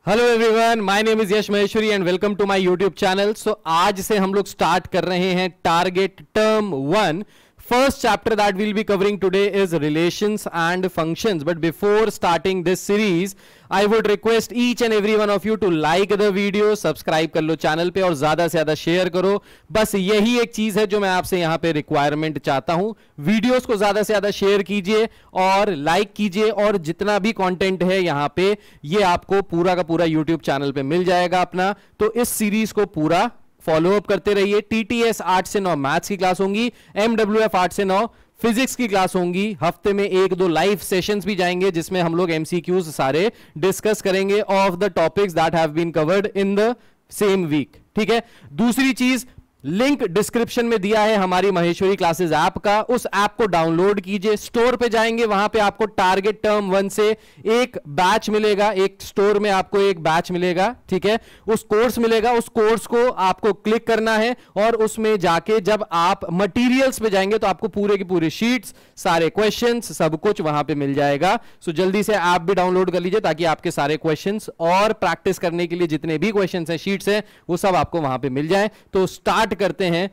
Hello everyone, my name is Yash Maheshwari and welcome to my YouTube channel. So आज से हम लोग स्टार्ट कर रहे हैं target term 1। First chapter that we'll be covering today is relations and functions. But before starting this series, I would request each and every one of you to like the video, subscribe कर लो channel पे और ज्यादा से ज्यादा share करो। बस यही एक चीज है जो मैं आपसे यहाँ पे रिक्वायरमेंट चाहता हूँ। वीडियोस को ज्यादा से ज्यादा शेयर कीजिए और लाइक कीजिए, और जितना भी कंटेंट है यहाँ पे ये आपको पूरा का पूरा यूट्यूब चैनल पे मिल जाएगा अपना। तो इस सीरीज को पूरा फॉलो अप करते रहिए। टीटीएस 8 से 9 मैथ्स की क्लास होंगी, एमडब्ल्यूएफ 8 से 9 फिजिक्स की क्लास होंगी। हफ्ते में 1-2 लाइव सेशंस भी जाएंगे जिसमें हम लोग एमसीक्यूज सारे डिस्कस करेंगे of the topics that have been covered in the same week. ठीक है। दूसरी चीज, लिंक डिस्क्रिप्शन में दिया है हमारी महेश्वरी क्लासेस ऐप का। उस ऐप को डाउनलोड कीजिए, स्टोर पे जाएंगे, वहां पे आपको टारगेट टर्म 1 से एक बैच मिलेगा, एक स्टोर में आपको एक बैच मिलेगा। ठीक है, उस कोर्स मिलेगा, उस कोर्स को आपको क्लिक करना है और उसमें जाके जब आप मटेरियल्स पे जाएंगे तो आपको पूरे की पूरे शीट्स, सारे क्वेश्चंस, सब कुछ वहां पे मिल जाएगा। सो जल्दी से ऐप भी डाउनलोड कर लीजिए ताकि आपके सारे क्वेश्चंस और प्रैक्टिस करने के लिए जितने भी क्वेश्चंस हैं, शीट्स हैं, वो सब आपको वहां पे मिल जाए। तो स्टार्ट करते हैं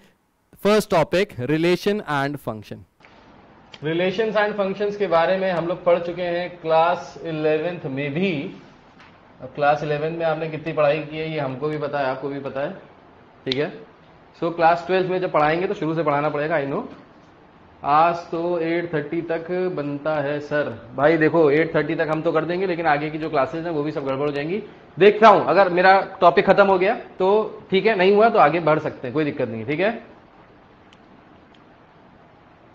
first topic, relation and function. Relations and functions के बारे में हम लोग पढ़ चुके हैं क्लास 11th में भी। अब क्लास 11 में आपने कितनी पढ़ाई की है ये हमको भी पता है, आपको भी पता है। ठीक है। सो क्लास 12 में जब पढ़ाएंगे तो शुरू से पढ़ाना पड़ेगा, आई नो। आज तो 8:30 तक बनता है सर। भाई देखो 8:30 तक हम तो कर देंगे, लेकिन आगे की जो क्लासेस हैं वो भी सब गड़बड़ हो जाएंगी। देखता हूं, अगर मेरा टॉपिक खत्म हो गया तो ठीक है, नहीं हुआ तो आगे बढ़ सकते हैं, कोई दिक्कत नहीं। ठीक है,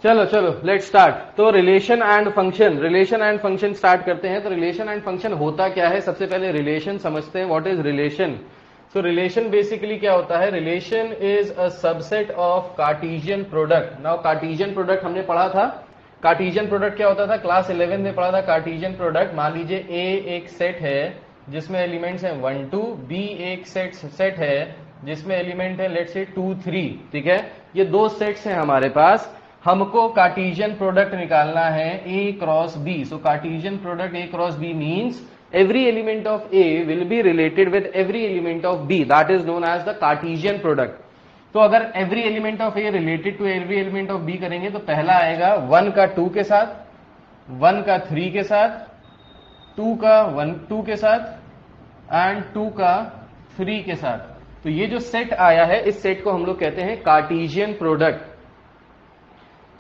चलो चलो लेट स्टार्ट। तो रिलेशन एंड फंक्शन स्टार्ट करते हैं। तो रिलेशन एंड फंक्शन होता क्या है, सबसे पहले रिलेशन समझते हैं। What is relation? So relation basically क्या होता है? Relation is a subset of Cartesian product. Now Cartesian product हमने पढ़ा था। कार्टेशियन प्रोडक्ट क्या होता था? क्लास 11 में पढ़ा था कार्टेशियन प्रोडक्ट। मान लीजिए ए एक सेट है जिसमें एलिमेंट्स हैं 1 2, बी एक सेट है जिसमें एलिमेंट है लेट्स से 2 3। ठीक है, ये दो सेट्स हैं हमारे पास। हमको कार्टेशियन प्रोडक्ट निकालना है A cross B. So Cartesian product A cross B means every element of A will be related with every element of B. That is known as the Cartesian product. तो अगर every element of A related to every element of B करेंगे तो पहला आएगा 1 का 2 के साथ, 1 का 3 के साथ, 2 का 2 के साथ एंड 2 का 3 के साथ। तो ये जो सेट आया है, इस सेट को हम लोग कहते हैं कार्टेशियन प्रोडक्ट।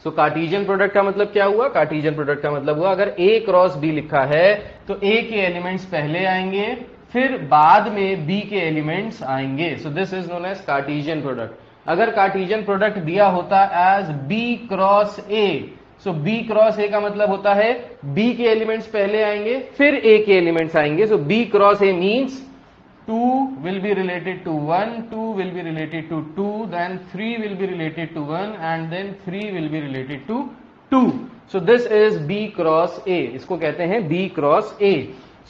सो कार्टेशियन प्रोडक्ट का मतलब क्या हुआ? कार्टेशियन प्रोडक्ट का मतलब हुआ अगर A क्रॉस B लिखा है तो A के एलिमेंट्स पहले आएंगे, फिर बाद में B के एलिमेंट्स आएंगे। So this is known as Cartesian product. अगर कार्टेशियन प्रोडक्ट दिया होता एज B क्रॉस A, सो B क्रॉस A का मतलब होता है B के एलिमेंट्स पहले आएंगे, फिर A के एलिमेंट्स आएंगे। सो B cross A means 2 will be related to 1, 2 will be related to 2, then 3 will be related to 1, and then 3 will be related to 2. So this is B cross A. इसको कहते हैं B cross A.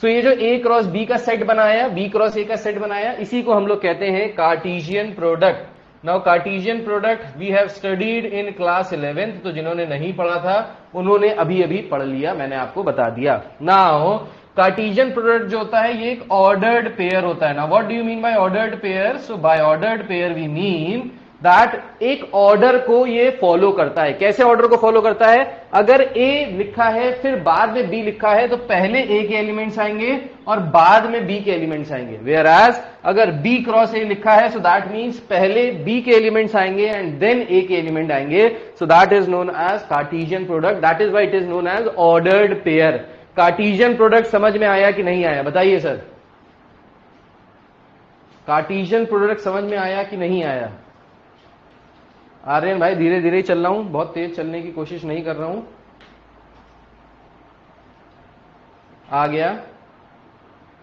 So ये जो A cross B का set बनाया, B cross A का set बनाया, इसी को हम लोग कहते हैं Cartesian product. Now Cartesian product we have studied in class 11th। तो जिन्होंने नहीं पढ़ा था उन्होंने अभी अभी पढ़ लिया, मैंने आपको बता दिया। नाउ कार्टेशियन प्रोडक्ट जो होता है ये एक ऑर्डर्ड पेयर होता है। ना what do you mean by ordered pair? So by ordered pair we mean that एक ऑर्डर को ये फॉलो करता है। कैसे ऑर्डर को फॉलो करता है? अगर A लिखा है फिर बाद में B लिखा है तो पहले A के एलिमेंट्स आएंगे और बाद में B के एलिमेंट्स आएंगे। वेयर एज अगर B क्रॉस A लिखा है सो दैट मीन्स पहले B के एलिमेंट्स आएंगे एंड देन A के एलिमेंट आएंगे। So that is known as Cartesian product. That is why it is known as ordered pair. Cartesian product समझ में आया कि नहीं आया? बताइए सर, कार्टेशियन प्रोडक्ट समझ में आया कि नहीं आया? आर्यन भाई धीरे धीरे चल रहा हूं, बहुत तेज चलने की कोशिश नहीं कर रहा हूं। आ गया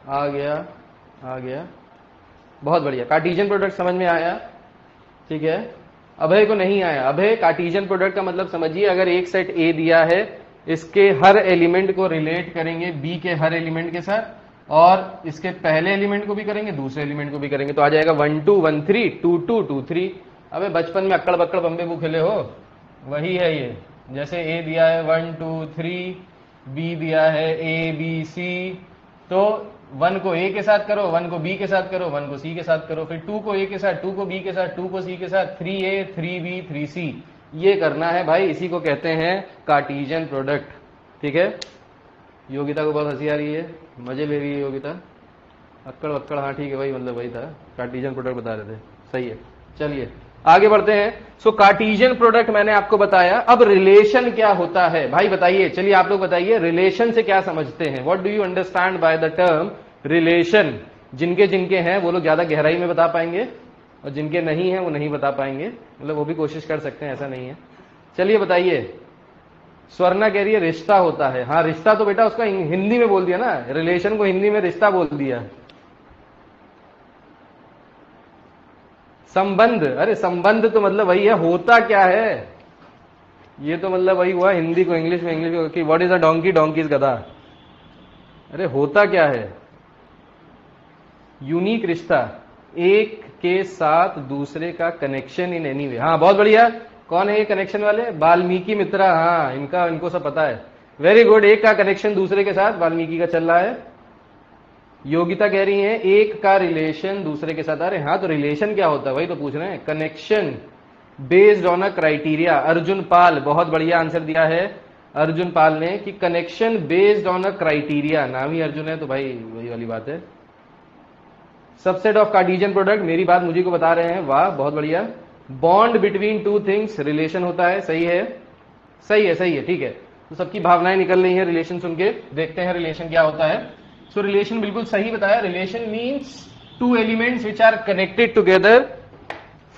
आ गया आ गया, बहुत बढ़िया। कार्टेशियन प्रोडक्ट समझ में आया, ठीक है। अभय को नहीं आया। अभय, कार्टेशियन प्रोडक्ट का मतलब समझिए, अगर एक सेट ए दिया है, इसके हर एलिमेंट को रिलेट करेंगे बी के हर एलिमेंट के साथ, और इसके पहले एलिमेंट को भी करेंगे, दूसरे एलिमेंट को भी करेंगे, तो आ जाएगा 1 2 1 3 2 2 2 3। अबे बचपन में अक्कड़ बक्कड़ बम्बे बू खेले हो, वही है ये। जैसे ए दिया है 1 2 3, बी दिया है A B C, तो 1 को ए के साथ करो, 1 को बी के साथ करो, 1 को सी के साथ करो, फिर 2 को ए के साथ, 2 को बी के साथ, 2 को सी के साथ, 3a 3b 3c, ये करना है भाई। इसी को कहते हैं कार्टेशियन प्रोडक्ट। ठीक है, योगिता को बहुत हंसी आ रही है, मजे ले रही है योगिता। अक्कड़ वक्कड़, हाँ ठीक है भाई, मतलब वही था, कार्टेशियन प्रोडक्ट बता रहे थे, सही है। चलिए आगे बढ़ते हैं। सो कार्टेशियन प्रोडक्ट मैंने आपको बताया। अब रिलेशन क्या होता है भाई बताइए, चलिए आप लोग बताइए रिलेशन से क्या समझते हैं। What do you understand by the term relation. जिनके जिनके हैं वो लोग ज्यादा गहराई में बता पाएंगे, और जिनके नहीं है वो नहीं बता पाएंगे, मतलब वो भी कोशिश कर सकते हैं, ऐसा नहीं है। चलिए बताइए। स्वर्णा कह रही है रिश्ता होता है। हाँ रिश्ता तो बेटा उसका हिंदी में बोल दिया ना, रिलेशन को हिंदी में रिश्ता बोल दिया। संबंध, अरे संबंध तो मतलब वही है, होता क्या है, ये तो मतलब वही हुआ हिंदी को इंग्लिश में, इंग्लिश को what is a donkey, donkey is गधा। अरे होता क्या है, यूनिक रिश्ता, एक के साथ दूसरे का कनेक्शन इन एनी वे। हाँ बहुत बढ़िया। कौन है ये कनेक्शन वाले, वाल्मीकि मित्रा। हाँ इनको सब पता है, वेरी गुड। एक का कनेक्शन दूसरे के साथ वाल्मीकि का चल रहा है। योगिता कह रही है एक का रिलेशन दूसरे के साथ। अरे हाँ तो रिलेशन क्या होता है वही तो पूछ रहे हैं, connection based on a criteria. Arjun Pal, बहुत बढ़िया आंसर दिया है अर्जुन पाल ने कि connection based on a criteria. नाम ही अर्जुन है तो भाई वही वाली बात है। सबसेट ऑफ कार्टेशियन प्रोडक्ट, मेरी बात मुझे को बता रहे हैं, वाह बहुत बढ़िया। Bond between two things, relation होता है, सही है सही है सही है, ठीक है। तो सबकी भावनाएं निकल रही हैं रिलेशन सुन के, देखते हैं रिलेशन क्या होता है। सो रिलेशन बिल्कुल सही बताया। Relation means two elements which are connected together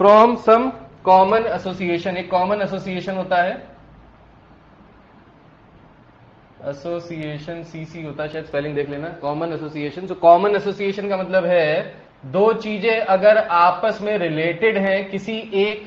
from some common association. एक कॉमन एसोसिएशन होता है, एसोसिएशन सीसी होता है शायद, स्पेलिंग देख लेना, कॉमन एसोसिएशन। तो कॉमन एसोसिएशन का मतलब है दो चीजें अगर आपस में रिलेटेड हैं किसी एक,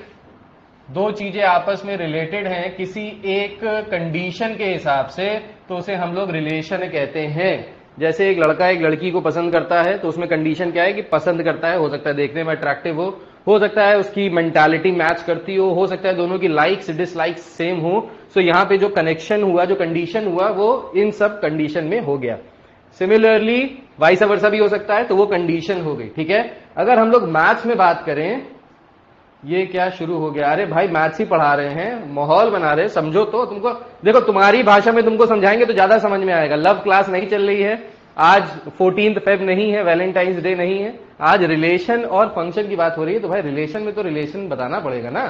दो चीजें आपस में रिलेटेड हैं किसी एक कंडीशन के हिसाब से, तो उसे हम लोग रिलेशन कहते हैं। जैसे एक लड़का एक लड़की को पसंद करता है तो उसमें कंडीशन क्या है कि पसंद करता है, हो सकता है देखने में अट्रैक्टिव हो सकता है उसकी मेंटालिटी मैच करती हो सकता है दोनों की लाइक्स डिसलाइक्स सेम हो। सो यहां पे जो कनेक्शन हुआ, जो कंडीशन हुआ, वो इन सब कंडीशन में हो गया। सिमिलरली वाइस वर्सा भी हो सकता है, तो वो कंडीशन हो गई। ठीक है, अगर हम लोग मैथ्स में बात करें, ये क्या शुरू हो गया, अरे भाई मैथ्स ही पढ़ा रहे हैं, माहौल बना रहे हैं, समझो तो। तुमको देखो तुम्हारी भाषा में तुमको समझाएंगे तो ज्यादा समझ में आएगा। लव क्लास नहीं चल रही है आज, 14 फेब नहीं है, वैलेंटाइंस डे नहीं है, आज रिलेशन और फंक्शन की बात हो रही है। तो भाई रिलेशन में तो रिलेशन बताना पड़ेगा ना,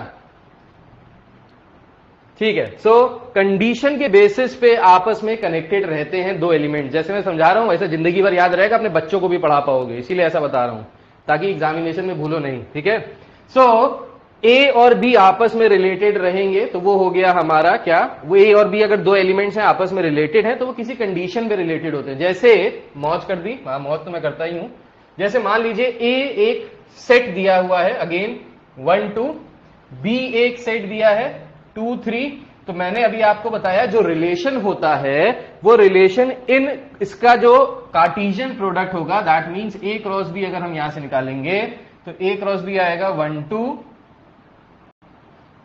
ठीक है। सो कंडीशन के बेसिस पे आपस में कनेक्टेड रहते हैं दो एलिमेंट। जैसे मैं समझा रहा हूं वैसे जिंदगी भर याद रहेगा, अपने बच्चों को भी पढ़ा पाओगे, इसीलिए ऐसा बता रहा हूं ताकि एग्जामिनेशन में भूलो नहीं। ठीक है, सो ए और बी आपस में रिलेटेड रहेंगे तो वो हो गया हमारा क्या, वो ए और बी अगर दो एलिमेंट्स हैं आपस में रिलेटेड हैं तो वो किसी कंडीशन पे रिलेटेड होते हैं। जैसे मौज कर दी, हाँ मौज तो मैं करता ही हूं। जैसे मान लीजिए ए एक सेट दिया हुआ है, अगेन 1 2, बी एक सेट दिया है 2 3। तो मैंने अभी आपको बताया जो रिलेशन होता है वो रिलेशन इन, इसका जो कार्टेशियन प्रोडक्ट होगा that means A cross B अगर हम यहां से निकालेंगे तो ए क्रॉस बी आएगा 1 2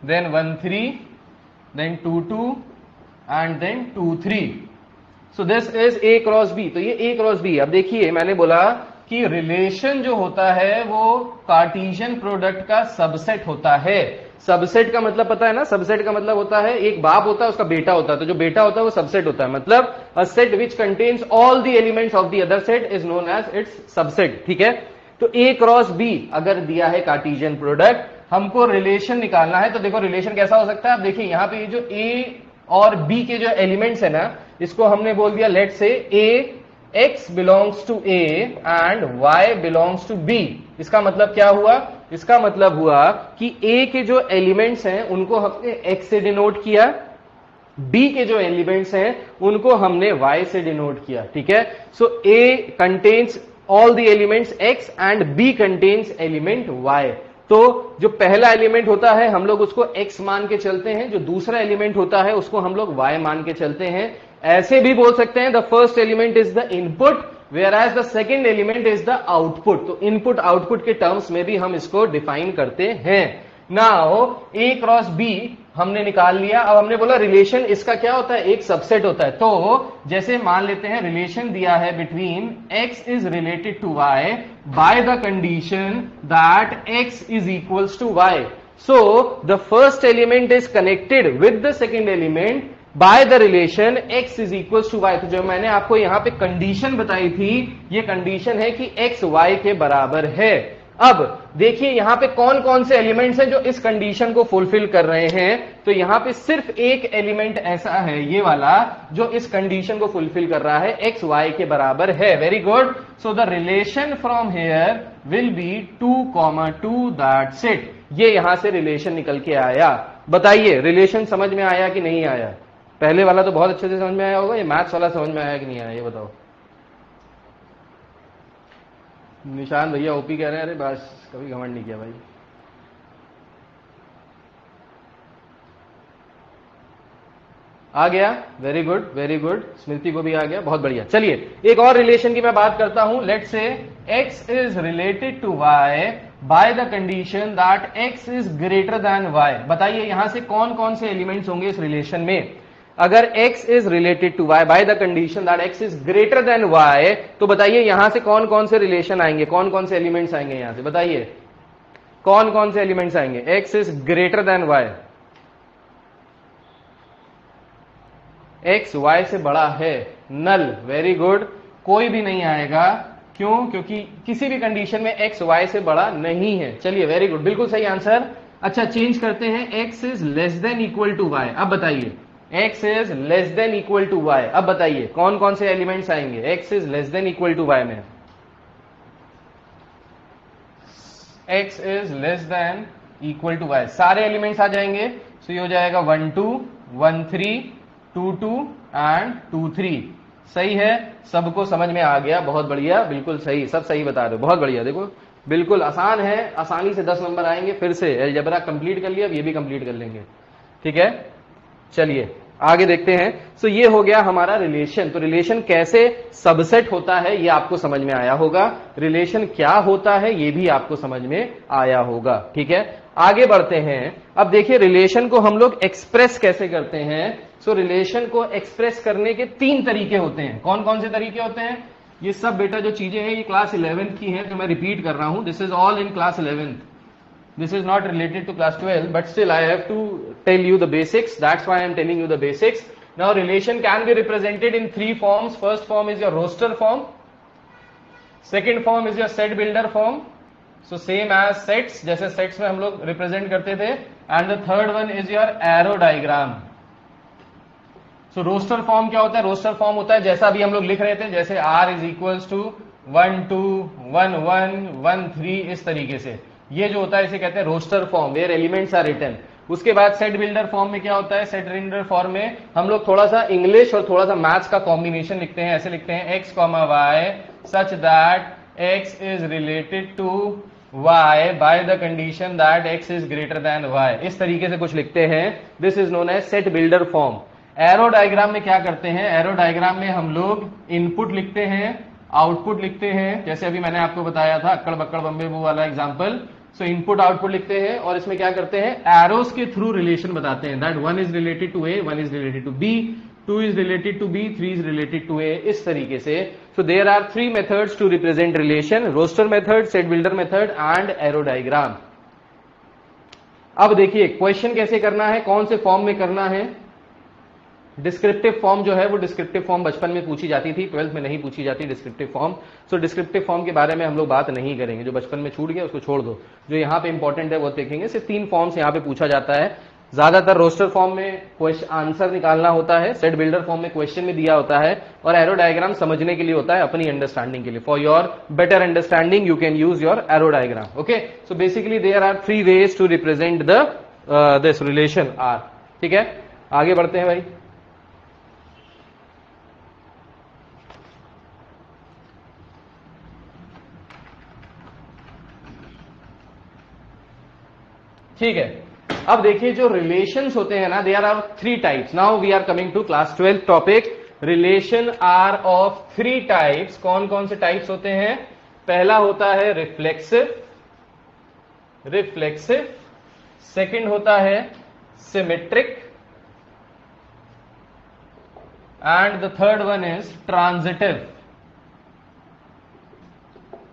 then 1 3 then 2 2 and then 2 3. so this is A cross B. तो ये A cross B। अब देखिए मैंने बोला कि रिलेशन जो होता है वो कार्टेशियन प्रोडक्ट का सबसेट होता है। सबसेट का मतलब पता है ना, सबसेट का मतलब होता है एक बाप होता है उसका बेटा होता है, तो जो बेटा होता है वो सबसेट होता है। मतलब a set which contains all the elements of the other set is known as its subset. ठीक है, तो A क्रॉस B अगर दिया है कार्टेशियन प्रोडक्ट, हमको रिलेशन निकालना है। तो देखो रिलेशन कैसा हो सकता है, अब देखिए यहां पे जो ए और बी के जो एलिमेंट्स है ना, इसको हमने बोल दिया let say a x belongs to A and y belongs to B. इसका मतलब क्या हुआ, इसका मतलब हुआ कि ए के जो एलिमेंट्स हैं उनको हमने एक्स से डिनोट किया, बी के जो एलिमेंट्स हैं उनको हमने वाई से डिनोट किया। ठीक है, so A contains all the elements x and B contains element y. तो जो पहला एलिमेंट होता है हम लोग उसको x मान के चलते हैं, जो दूसरा एलिमेंट होता है उसको हम लोग y मान के चलते हैं। ऐसे भी बोल सकते हैं the first element is the input where as the second element is the output. तो इनपुट आउटपुट के टर्म्स में भी हम इसको डिफाइन करते हैं। नाउ ए क्रॉस बी हमने निकाल लिया। अब हमने बोला रिलेशन इसका क्या होता है, एक सबसेट होता है। तो जैसे मान लेते हैं रिलेशन दिया है between x is related to y by the condition that x is equals to y। So the first element is connected with the second element by the relation x is equals to y। तो जो मैंने आपको यहां पे condition बताई थी, ये condition है कि x y के बराबर है। अब देखिए यहां पे कौन कौन से एलिमेंट्स हैं जो इस कंडीशन को फुलफिल कर रहे हैं। तो यहां पे सिर्फ एक एलिमेंट ऐसा है, ये वाला, जो इस कंडीशन को फुलफिल कर रहा है, x y के बराबर है। Very good. So the relation from here will be 2,2 that's it. ये यहां से रिलेशन निकल के आया। बताइए रिलेशन समझ में आया कि नहीं आया? पहले वाला तो बहुत अच्छे से समझ में आया होगा, ये मैथ्स वाला समझ में आया कि नहीं आया, ये बताओ। निशान भैया ओपी कह रहे हैं, अरे बस कभी घमंड नहीं किया भाई। आ गया? Very good very good. Smriti को भी आ गया, बहुत बढ़िया। चलिए एक और रिलेशन की मैं बात करता हूं। Let's say x is related to y by the condition that x is greater than y। बताइए यहां से कौन कौन से एलिमेंट्स होंगे इस रिलेशन में। अगर x is related to y by the condition that x is greater than y, तो बताइए यहां से कौन कौन से रिलेशन आएंगे, कौन कौन से एलिमेंट्स आएंगे यहां से? बताइए कौन कौन से एलिमेंट्स आएंगे। x is greater than y, x y से बड़ा है, नल। Very good. कोई भी नहीं आएगा, क्यों? क्योंकि किसी भी कंडीशन में x y से बड़ा नहीं है। चलिए वेरी गुड, बिल्कुल सही आंसर। अच्छा चेंज करते हैं, x is less than equal to y। अब बताइए x is less than equal to y। अब बताइए कौन कौन से एलिमेंट्स आएंगे x is less than equal to y में? x is less than equal to y, सारे एलिमेंट्स आ जाएंगे। सो ये हो जाएगा 1 2 1 3 2 2 एंड 2 3। सही है, सबको समझ में आ गया, बहुत बढ़िया, बिल्कुल सही, सब सही बता रहे हो, बहुत बढ़िया। देखो बिल्कुल आसान है, आसानी से 10 नंबर आएंगे। फिर से अलजेब्रा कंप्लीट कर लिया, अब ये भी कंप्लीट कर लेंगे। ठीक है, चलिए आगे देखते हैं। सो ये हो गया हमारा रिलेशन। तो रिलेशन कैसे सबसेट होता है ये आपको समझ में आया होगा, रिलेशन क्या होता है ये भी आपको समझ में आया होगा। ठीक है, आगे बढ़ते हैं। अब देखिए रिलेशन को हम लोग एक्सप्रेस कैसे करते हैं। सो रिलेशन को एक्सप्रेस करने के 3 तरीके होते हैं। कौन कौन से तरीके होते हैं? ये सब बेटा जो चीजें हैं ये क्लास 11th की हैं, तो मैं रिपीट कर रहा हूं। This is all in class 11th. This is not related to class 12, but still I have to tell you the basics. That's why I am telling you the basics. Now relation can be represented in 3 forms. First form is your roster form. Second form is your set builder form. So same as sets, जैसे sets में हम लोग represent करते थे. And the third one is your arrow diagram. So roster form क्या होता है? roster form होता है जैसा अभी हम लोग लिख रहे थे, जैसे R is equals to 1 2 1 1 1 3, इस तरीके से। ये जो होता है इसे कहते हैं roster form, where elements are written. उसके बाद सेट बिल्डर फॉर्म में क्या होता है? सेट बिल्डर फॉर्म में हम लोग थोड़ा सा इंग्लिश और थोड़ा सा मैथ्स का कॉम्बिनेशन लिखते हैं। ऐसे लिखते हैं x, y such that x is related to y by the condition that x is greater than y, इस तरीके से कुछ लिखते हैं। This is known as set builder form. Arrow diagram में क्या करते हैं? एरो डायग्राम में हम लोग इनपुट लिखते हैं, आउटपुट लिखते हैं, जैसे अभी मैंने आपको बताया था अक्कड़ बक्कड़ बम्बे बू वाला एग्जांपल। सो इनपुट आउटपुट लिखते हैं और इसमें क्या करते हैं? एरोस के थ्रू रिलेशन बताते हैं that 1 is related to A, 1 is related to B, 2 is related to B, 3 is related to A, इस तरीके से। So there are 3 methods to represent relation, roster method, set builder method and arrow diagram. अब देखिए question कैसे करना है, कौन से फॉर्म में करना है। डिस्क्रिप्टिव फॉर्म जो है वो डिस्क्रिप्टिव फॉर्म बचपन में पूछी जाती थी, 12th में नहीं पूछी जाती डिस्क्रिप्टिव फॉर्म। सो डिस्क्रिप्टिव फॉर्म के बारे में हम लोग बात नहीं करेंगे, जो बचपन में छूट गया उसको छोड़ दो। जो यहाँ पे इंपॉर्टेंट है वो देखेंगे। सिर्फ 3 फॉर्म्स यहाँ पे पूछा जाता है ज्यादातर। रोस्टर फॉर्म में क्वेश्चन आंसर निकालना होता है, सेट बिल्डर फॉर्म में क्वेश्चन में दिया होता है, और एरो डायग्राम समझने के लिए होता है, अपनी अंडरस्टैंडिंग के लिए। For your better understanding you can use your arrow diagram. Okay, so basically there are 3 ways to represent this relation R. ठीक है, आगे बढ़ते हैं भाई। ठीक है, अब देखिए जो रिलेशंस होते हैं ना, they are 3 types. Now we are coming to class 12 topic. Relation are of 3 types. कौन कौन से टाइप्स होते हैं? पहला होता है रिफ्लेक्सिव, सेकंड होता है symmetric and the third one is transitive.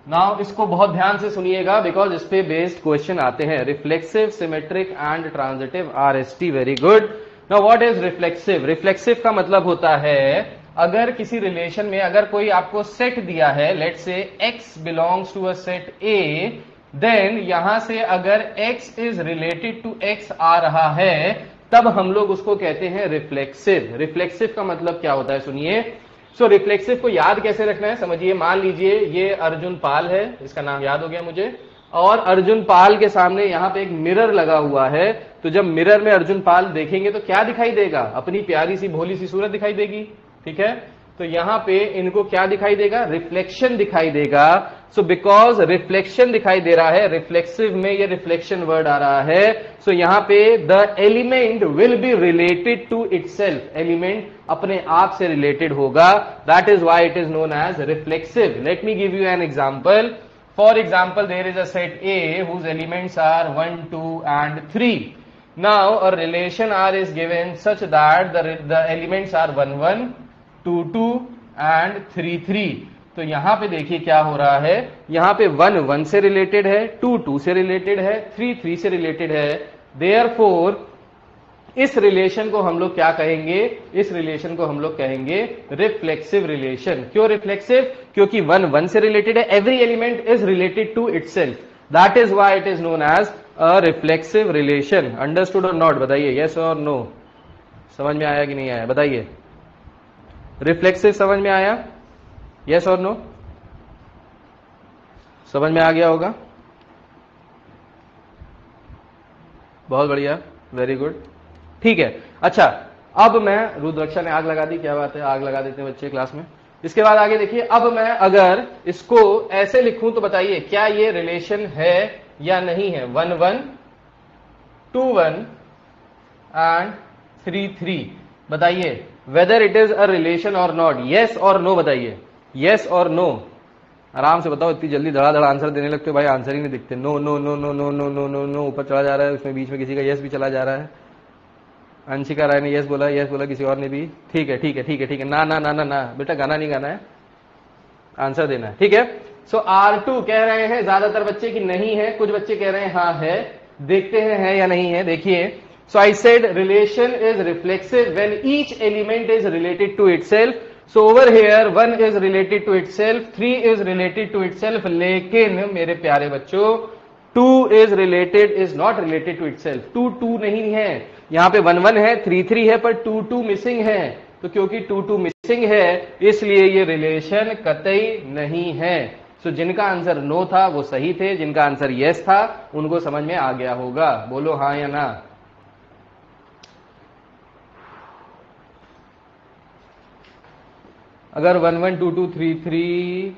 Now इसको बहुत ध्यान से सुनिएगा बिकॉज इस पे बेस्ड क्वेश्चन आते हैं. Reflexive, symmetric and transitive, RST. Very good. Now what is reflexive? Reflexive का मतलब होता है अगर किसी रिलेशन में अगर कोई आपको सेट दिया है, let say x belongs to a set A, then यहां से अगर x is related to x आ रहा है तब हम लोग उसको कहते हैं रिफ्लेक्सिव. रिफ्लेक्सिव का मतलब क्या होता है सुनिए. सो रिफ्लेक्सिव को याद कैसे रखना है समझिए. मान लीजिए ये अर्जुन पाल है, इसका नाम याद हो गया मुझे, और अर्जुन पाल के सामने यहां पे एक मिरर लगा हुआ है. तो जब मिरर में अर्जुन पाल देखेंगे तो क्या दिखाई देगा? अपनी प्यारी सी भोली सी सूरत दिखाई देगी. ठीक है, तो यहां पे इनको क्या दिखाई देगा? रिफ्लेक्शन दिखाई देगा. सो बिकॉज रिफ्लेक्शन दिखाई दे रहा है, रिफ्लेक्सिव में ये रिफ्लेक्शन वर्ड आ रहा है. सो यहां पे the element will be related to itself. Element अपने आप से रिलेटेड होगा. That is why it is known as reflexive. Let me give you an example. For example, there is a set A whose elements are 1, 2 and 3. Now a relation R is given such that the elements are 1, 1, 2, 2 and 3, 3. तो यहां पे देखिए क्या हो रहा है. यहां पे 1, 1 से रिलेटेड है, 2, 2 से रिलेटेड है, 3, 3 से रिलेटेड है. देयरफॉर इस रिलेशन को हम लोग क्या कहेंगे? इस रिलेशन को हम लोग कहेंगे रिफ्लेक्सिव रिलेशन. क्यों रिफ्लेक्सिव? क्योंकि 1, 1 से रिलेटेड है. Every element is related to itself. That is why it is known as a reflexive relation. Understood और नॉट? बताइए यस और नो. समझ में आया कि नहीं आया? बताइए. रिफ्लेक्सिव समझ में आया? यस और नो? समझ में आ गया होगा. बहुत बढ़िया, वेरी गुड. ठीक है. अच्छा, अब मैं, रुद्रक्षा ने आग लगा दी, क्या बात है, आग लगा देते हैं बच्चे क्लास में. इसके बाद आगे देखिए. अब मैं अगर इसको ऐसे लिखूं तो बताइए क्या ये रिलेशन है या नहीं है? 1, 1, 2, 1 एंड 3, 3. बताइए whether it is a relation और नॉट. यस और नो बताइए. यस और नो. आराम से बताओ. इतनी जल्दी धड़ाधड़ आंसर देने लगते हो भाई, आंसर ही नहीं दिखते. No no no no no no no no no ऊपर चला जा रहा है, उसमें बीच में किसी का यस भी चला जा रहा है. अंशिका राय ने यस बोला, यस बोला, किसी और ने भी. ठीक है ठीक है ठीक है ठीक है. ना ना ना ना ना बेटा, गाना नहीं गाना है, आंसर देना है. ठीक है. सो R2 कह रहे हैं ज्यादातर बच्चे कि नहीं है, कुछ बच्चे कह रहे हैं हाँ है. देखते हैं है या नहीं है. देखिए. So I said relation is reflexive when each element is related to itself. So over here 1 is related to itself, 3 is related to itself. लेकिन मेरे प्यारे बच्चों 2 is related, is not related to itself. 2, 2 नहीं है. यहां पे 1, 1 है, 3, 3 है, पर 2, 2 मिसिंग है. तो क्योंकि 2, 2 मिसिंग है इसलिए ये रिलेशन कतई नहीं है. सो जिनका आंसर नो था वो सही थे, जिनका आंसर यस था उनको समझ में आ गया होगा. बोलो हाँ या ना. अगर 1, 1, 2, 2, 3, 3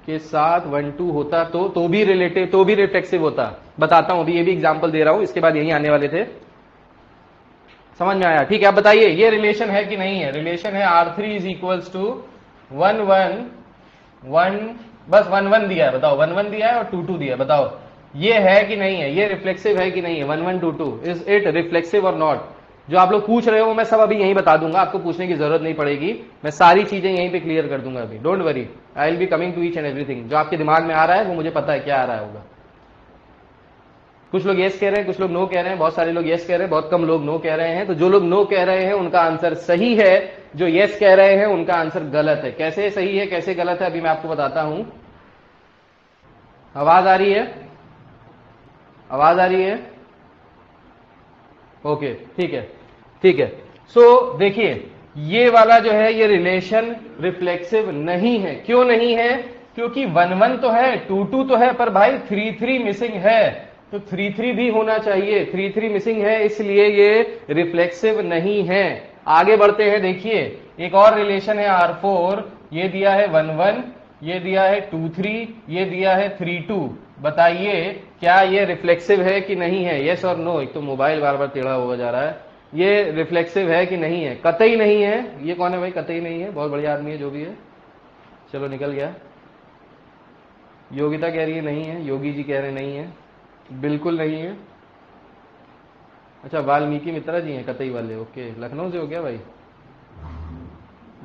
के साथ 1, 2 होता तो भी रिलेटिव, तो भी रिफ्लेक्सिव होता. बताता हूं, अभी ये भी एग्जांपल दे रहा हूं, इसके बाद यही आने वाले थे. समझ में आया? ठीक है. अब बताइए ये रिलेशन है कि नहीं है? रिलेशन है R3 इज इक्वल्स टू 1, 1, 1, बस 1, 1 दिया है. बताओ 1, 1 दिया है और 2, 2 दिया है. बताओ ये है कि नहीं है? ये रिफ्लेक्सिव है कि नहीं है? 1, 1, 2, 2 इज इट रिफ्लेक्सिव और नॉट? जो आप लोग पूछ रहे हो मैं सब अभी यही बता दूंगा, आपको पूछने की जरूरत नहीं पड़ेगी. मैं सारी चीजें यहीं पे क्लियर कर दूंगा अभी. Don't worry, I will be coming to each and everything. जो आपके दिमाग में आ रहा है वो मुझे पता है क्या आ रहा होगा. कुछ लोग यस कह रहे हैं, कुछ लोग नो कह रहे हैं, बहुत सारे लोग यस कह रहे हैं, बहुत कम लोग नो कह रहे हैं. तो जो लोग नो कह रहे हैं उनका आंसर सही है, जो यस कह रहे हैं उनका आंसर गलत है. कैसे सही है कैसे गलत है अभी मैं आपको बताता हूं. आवाज आ रही है? आवाज आ रही है? ओके ठीक है ठीक है. सो देखिए ये वाला जो है ये रिलेशन रिफ्लेक्सिव नहीं है. क्यों नहीं है? क्योंकि 1, 1 तो है, 2, 2 तो है, पर भाई 3, 3 मिसिंग है. तो 3, 3 भी होना चाहिए. 3, 3 मिसिंग है इसलिए ये रिफ्लेक्सिव नहीं है. आगे बढ़ते हैं. देखिए एक और रिलेशन है R4. ये दिया है 1, 1, ये दिया है 2, 3, ये दिया है 3, 2. बताइए क्या ये रिफ्लेक्सिव है कि नहीं है? यस और नो. एक तो मोबाइल बार बार टेढ़ा हुआ जा रहा है. ये रिफ्लेक्सिव है कि नहीं है? कतई नहीं है. ये कौन है भाई? कतई नहीं है. बहुत बढ़िया आदमी है जो भी है. चलो निकल गया. योगिता कह रही है नहीं है, योगी जी कह रहे नहीं है, बिल्कुल नहीं है. अच्छा, वाल्मीकि मित्रा जी हैं कतई वाले, ओके। लखनऊ से हो क्या भाई?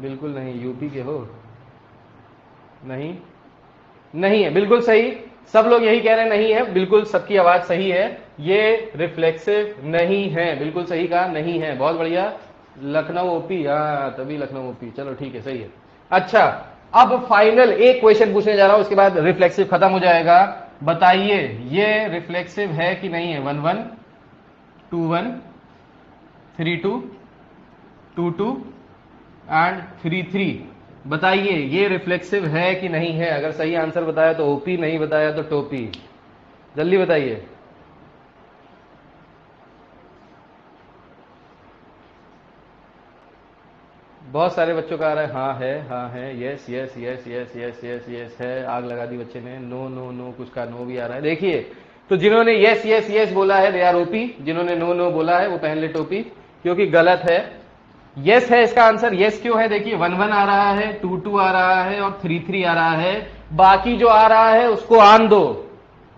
बिल्कुल नहीं। यूपी के हो? नहीं, नहीं है, बिल्कुल सही। सब लोग यही कह रहे हैं नहीं है, बिल्कुल सबकी आवाज सही है। ये रिफ्लेक्सिव नहीं है, बिल्कुल सही कहा, नहीं है, बहुत बढ़िया। लखनऊ ओपी, हाँ तभी लखनऊ ओपी, चलो ठीक है, सही है। अच्छा, अब फाइनल एक क्वेश्चन पूछने जा रहा हूं, उसके बाद रिफ्लेक्सिव खत्म हो जाएगा। बताइए ये रिफ्लेक्सिव है कि नहीं है? 1 1 2 1 3 2 2 2 एंड 3 3। बताइए ये रिफ्लेक्सिव है कि नहीं है? अगर सही आंसर बताया तो ओपी, नहीं बताया तो टोपी। जल्दी बताइए। बहुत सारे बच्चों का आ रहा है हाँ है, हाँ है, yes yes yes yes yes yes yes है। आग लगा दी बच्चे ने। नो नो नो, कुछ का नो भी आ रहा है। देखिए, तो जिन्होंने यस यस यस बोला है दे आर ओपी, जिन्होंने नो नो बोला है वो पहन ले टोपी, क्योंकि गलत है। यस है इसका आंसर। यस क्यों है? देखिए 1 1 आ रहा है, 2 2 आ रहा है और 3 3 आ रहा है। बाकी जो आ रहा है उसको आन दो,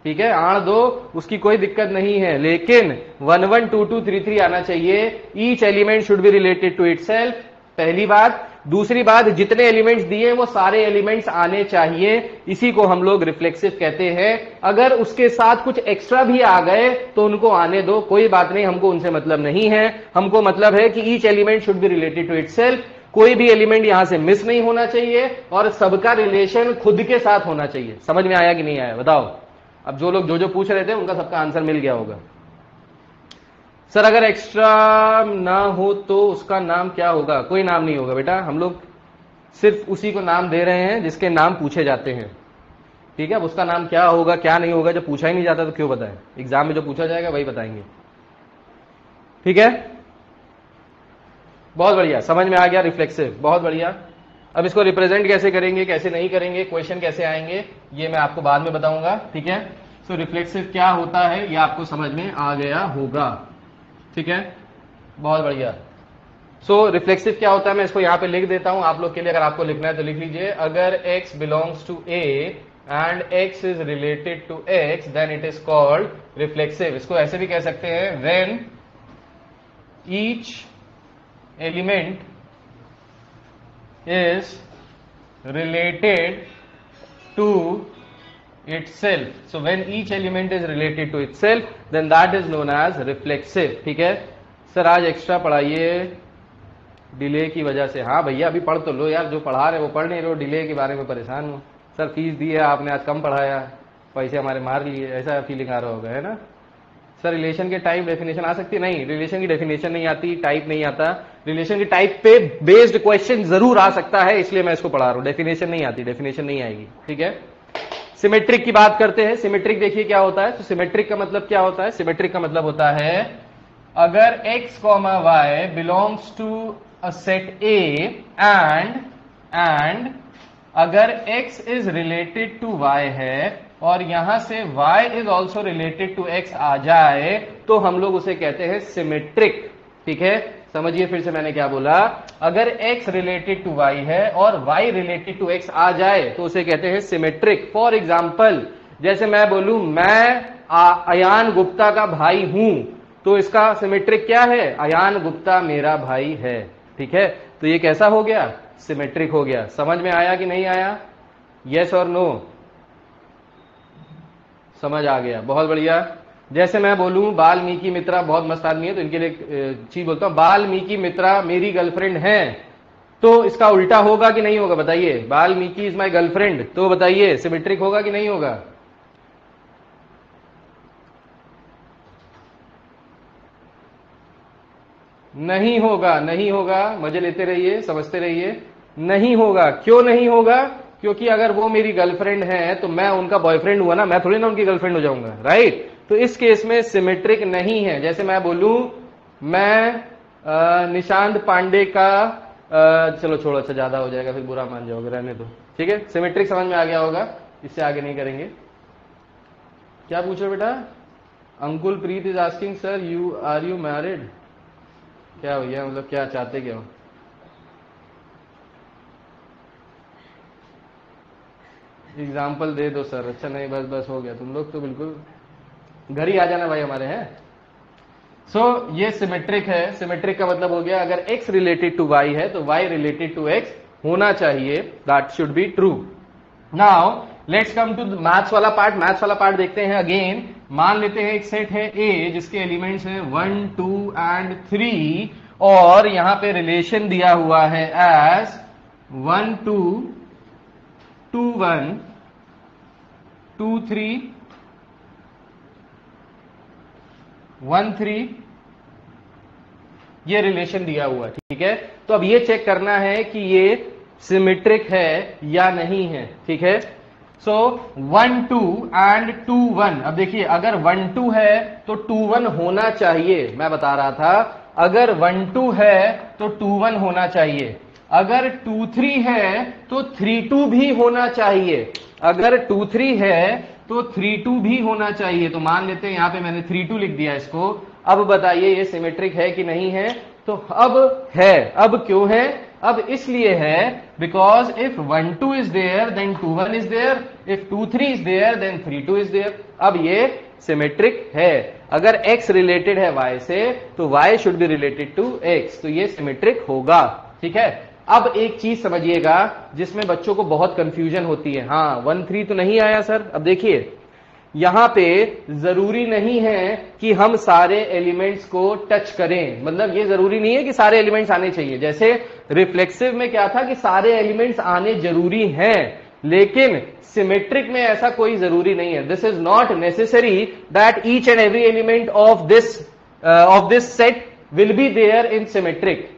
ठीक है, आण दो, उसकी कोई दिक्कत नहीं है। लेकिन 1 1 2 2 3 3 आना चाहिए। Each element should be related to itself, पहली बात। दूसरी बात, जितने एलिमेंट्स दिए वो सारे एलिमेंट्स आने चाहिए, इसी को हम लोग रिफ्लेक्सिव कहते हैं। अगर उसके साथ कुछ एक्स्ट्रा भी आ गए तो उनको आने दो, कोई बात नहीं, हमको उनसे मतलब नहीं है। हमको मतलब है कि each element should be related to itself, कोई भी एलिमेंट यहां से मिस नहीं होना चाहिए और सबका रिलेशन खुद के साथ होना चाहिए। समझ में आया कि नहीं आया बताओ? अब जो लोग जो पूछ रहे थे उनका सबका आंसर मिल गया होगा। सर अगर एक्स्ट्रा ना हो तो उसका नाम क्या होगा? कोई नाम नहीं होगा बेटा, हम लोग सिर्फ उसी को नाम दे रहे हैं जिसके नाम पूछे जाते हैं, ठीक है। अब उसका नाम क्या होगा क्या नहीं होगा, जब पूछा ही नहीं जाता तो क्यों बताएं? एग्जाम में जो पूछा जाएगा वही बताएंगे, ठीक है। बहुत बढ़िया, समझ में आ गया रिफ्लेक्सिव, बहुत बढ़िया। अब इसको रिप्रेजेंट कैसे करेंगे, कैसे नहीं करेंगे, क्वेश्चन कैसे आएंगे, ये मैं आपको बाद में बताऊंगा, ठीक है। सो रिफ्लेक्सिव क्या होता है ये आपको समझ में आ गया होगा, ठीक है, बहुत बढ़िया। सो रिफ्लेक्सिव क्या होता है मैं इसको यहां पे लिख देता हूं आप लोग के लिए, अगर आपको लिखना है तो लिख लीजिए। अगर x belongs to a and x is related to x then it is called reflexive. इसको ऐसे भी कह सकते हैं, when each element is related to itself. So when each element is related to itself then that is known as reflexive, ठीक है। Sir आज extra पढ़ाइए डिले की वजह से। हाँ भैया अभी पढ़ तो लो यार, जो पढ़ा रहे वो पढ़ नहीं रहे हो, डिले के बारे में परेशान हो। सर फीस दी है आपने, आज कम पढ़ाया, पैसे हमारे मार लिए, ऐसा फीलिंग आ रहा होगा, है ना। सर रिलेशन के टाइप डेफिनेशन आ सकती है? नहीं, रिलेशन की डेफिनेशन नहीं आती, टाइप नहीं आता। रिलेशन की टाइप पे बेस्ड क्वेश्चन जरूर आ सकता है, इसलिए मैं इसको पढ़ा रहा हूं। डेफिनेशन नहीं आती, डेफिनेशन नहीं आएगी, ठीक है। सिमेट्रिक की बात करते हैं। सिमेट्रिक देखिए क्या होता है। तो सिमेट्रिक का मतलब क्या होता है? सिमेट्रिक का मतलब होता है अगर x, y belongs to a set A and अगर x is related to y है और यहां से y is also related to x आ जाए तो हम लोग उसे कहते हैं सिमेट्रिक, ठीक है। समझिए फिर से मैंने क्या बोला, अगर x रिलेटेड टू y है और y रिलेटेड टू x आ जाए तो उसे कहते हैं सिमेट्रिक। फॉर एग्जाम्पल, जैसे मैं बोलूं मैं अयान गुप्ता का भाई हूं, तो इसका सिमेट्रिक क्या है? अयान गुप्ता मेरा भाई है, ठीक है। तो ये कैसा हो गया? सिमेट्रिक हो गया। समझ में आया कि नहीं आया? यस और नो? समझ आ गया, बहुत बढ़िया। जैसे मैं बोलूं बाल्मीकि मित्रा बहुत मस्त आदमी है तो इनके लिए चीज बोलता हूं, बाल्मीकि मित्रा मेरी गर्लफ्रेंड है, तो इसका उल्टा होगा कि नहीं होगा बताइए? बाल्मीकि इज माई गर्लफ्रेंड, तो बताइए सिमेट्रिक होगा कि नहीं होगा? नहीं होगा, नहीं होगा, मजे लेते रहिए, समझते रहिए। नहीं होगा। क्यों नहीं होगा? क्योंकि अगर वो मेरी गर्लफ्रेंड है तो मैं उनका बॉयफ्रेंड हुआ ना, मैं थोड़ी ना उनकी गर्लफ्रेंड हो जाऊंगा, राइट। तो इस केस में सिमेट्रिक नहीं है। जैसे मैं बोलूं मैं निशांत पांडे का चलो छोड़ो, अच्छा ज्यादा हो जाएगा फिर बुरा मान जाओगे, रहने दो, ठीक है। सिमेट्रिक समझ में आ गया होगा, इससे आगे नहीं करेंगे। क्या पूछो बेटा? Ankul Preet is asking sir you are you married? क्या भैया मतलब क्या चाहते क्या हो? एग्जाम्पल दे दो सर। अच्छा नहीं, बस बस हो गया, तुम लोग तो बिल्कुल घर ही आ जाना भाई हमारे हैं। सो ये सिमेट्रिक है। सिमेट्रिक का मतलब हो गया अगर x रिलेटेड टू y है तो y रिलेटेड टू x होना चाहिए, that should be true. Now let's come to maths वाला पार्ट। मैथ्स वाला पार्ट देखते हैं। अगेन मान लेते हैं एक सेट है A जिसके एलिमेंट्स हैं 1 2 एंड 3 और यहां पे रिलेशन दिया हुआ है एज 1 2 2 1 2 3 1 3, ये रिलेशन दिया हुआ है, ठीक है। तो अब ये चेक करना है कि ये सिमेट्रिक है या नहीं है, ठीक है। सो 1 2 एंड 2 1, अब देखिए अगर 1 2 है तो 2 1 होना चाहिए। मैं बता रहा था अगर 1 2 है तो 2 1 होना चाहिए, अगर 2 3 है तो 3 2 भी होना चाहिए, अगर 2 3 है तो 3 2 भी होना चाहिए। तो मान लेते हैं यहां पे मैंने 3 2 लिख दिया इसको। अब बताइए ये सिमेट्रिक है कि नहीं है? तो अब है। अब क्यों है? अब इसलिए है because if 1 2 is there then 2 1 is there, if 2 3 is there then 3 2 is there. अब ये सिमेट्रिक है। अगर x रिलेटेड है y से तो y should be related to x, तो ये सिमेट्रिक होगा, ठीक है। अब एक चीज समझिएगा जिसमें बच्चों को बहुत कंफ्यूजन होती है। हाँ 1 3 तो नहीं आया सर। अब देखिए यहां पे जरूरी नहीं है कि हम सारे एलिमेंट्स को टच करें, मतलब ये जरूरी नहीं है कि सारे एलिमेंट्स आने चाहिए। जैसे रिफ्लेक्सिव में क्या था कि सारे एलिमेंट्स आने जरूरी हैं, लेकिन सिमेट्रिक में ऐसा कोई जरूरी नहीं है। This is not necessary that each and every element of this set will be there in symmetric.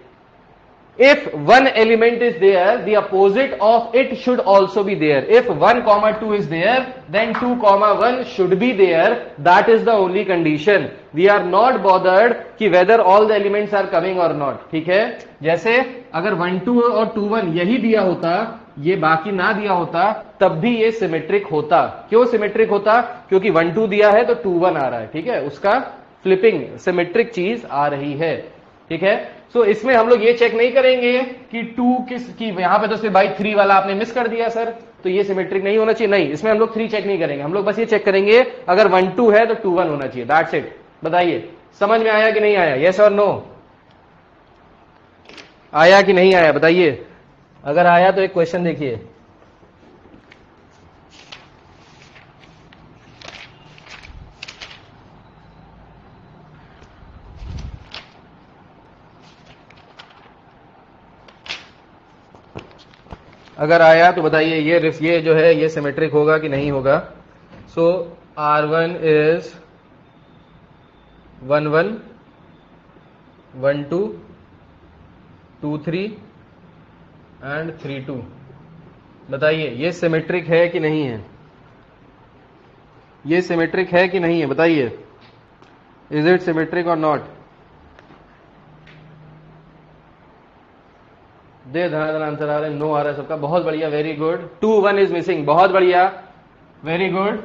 If one element is there, the opposite of it should also be there. If 1 comma 2 is there, then 2 comma 1 should be there. That is the only condition. We are not bothered कि whether all the elements are coming or not. ठीक है। जैसे अगर 1 2 और 2 1 यही दिया होता, ये बाकी ना दिया होता, तब भी ये सिमेट्रिक होता। क्यों सिमेट्रिक होता? क्योंकि 1 2 दिया है तो 2 1 आ रहा है, ठीक है। उसका फ्लिपिंग सिमेट्रिक चीज आ रही है, ठीक है। सो इसमें हम लोग ये चेक नहीं करेंगे कि 2 की यहां पे तो सिर्फ भाई 3 वाला आपने मिस कर दिया सर, तो ये सिमेट्रिक नहीं होना चाहिए। नहीं, इसमें हम लोग 3 चेक नहीं करेंगे। हम लोग बस ये चेक करेंगे अगर 1 2 है तो 2 1 होना चाहिए, दैट्स इट। बताइए समझ में आया कि नहीं आया? यस और नो? आया कि नहीं आया बताइए। अगर आया तो एक क्वेश्चन देखिए। अगर आया तो बताइए ये जो है ये सिमेट्रिक होगा कि नहीं होगा? सो R1 इज 1 1 1 2 2 3 एंड 3 2। बताइए ये सिमेट्रिक है कि नहीं है? ये सिमेट्रिक है कि नहीं है बताइए। इज इट सिमेट्रिक और नॉट? दे धनाधन आंसर आ रहे हैं। नो आ रहा है सबका, बहुत बढ़िया, वेरी गुड। 2 1 इज मिसिंग, बहुत बढ़िया, वेरी गुड।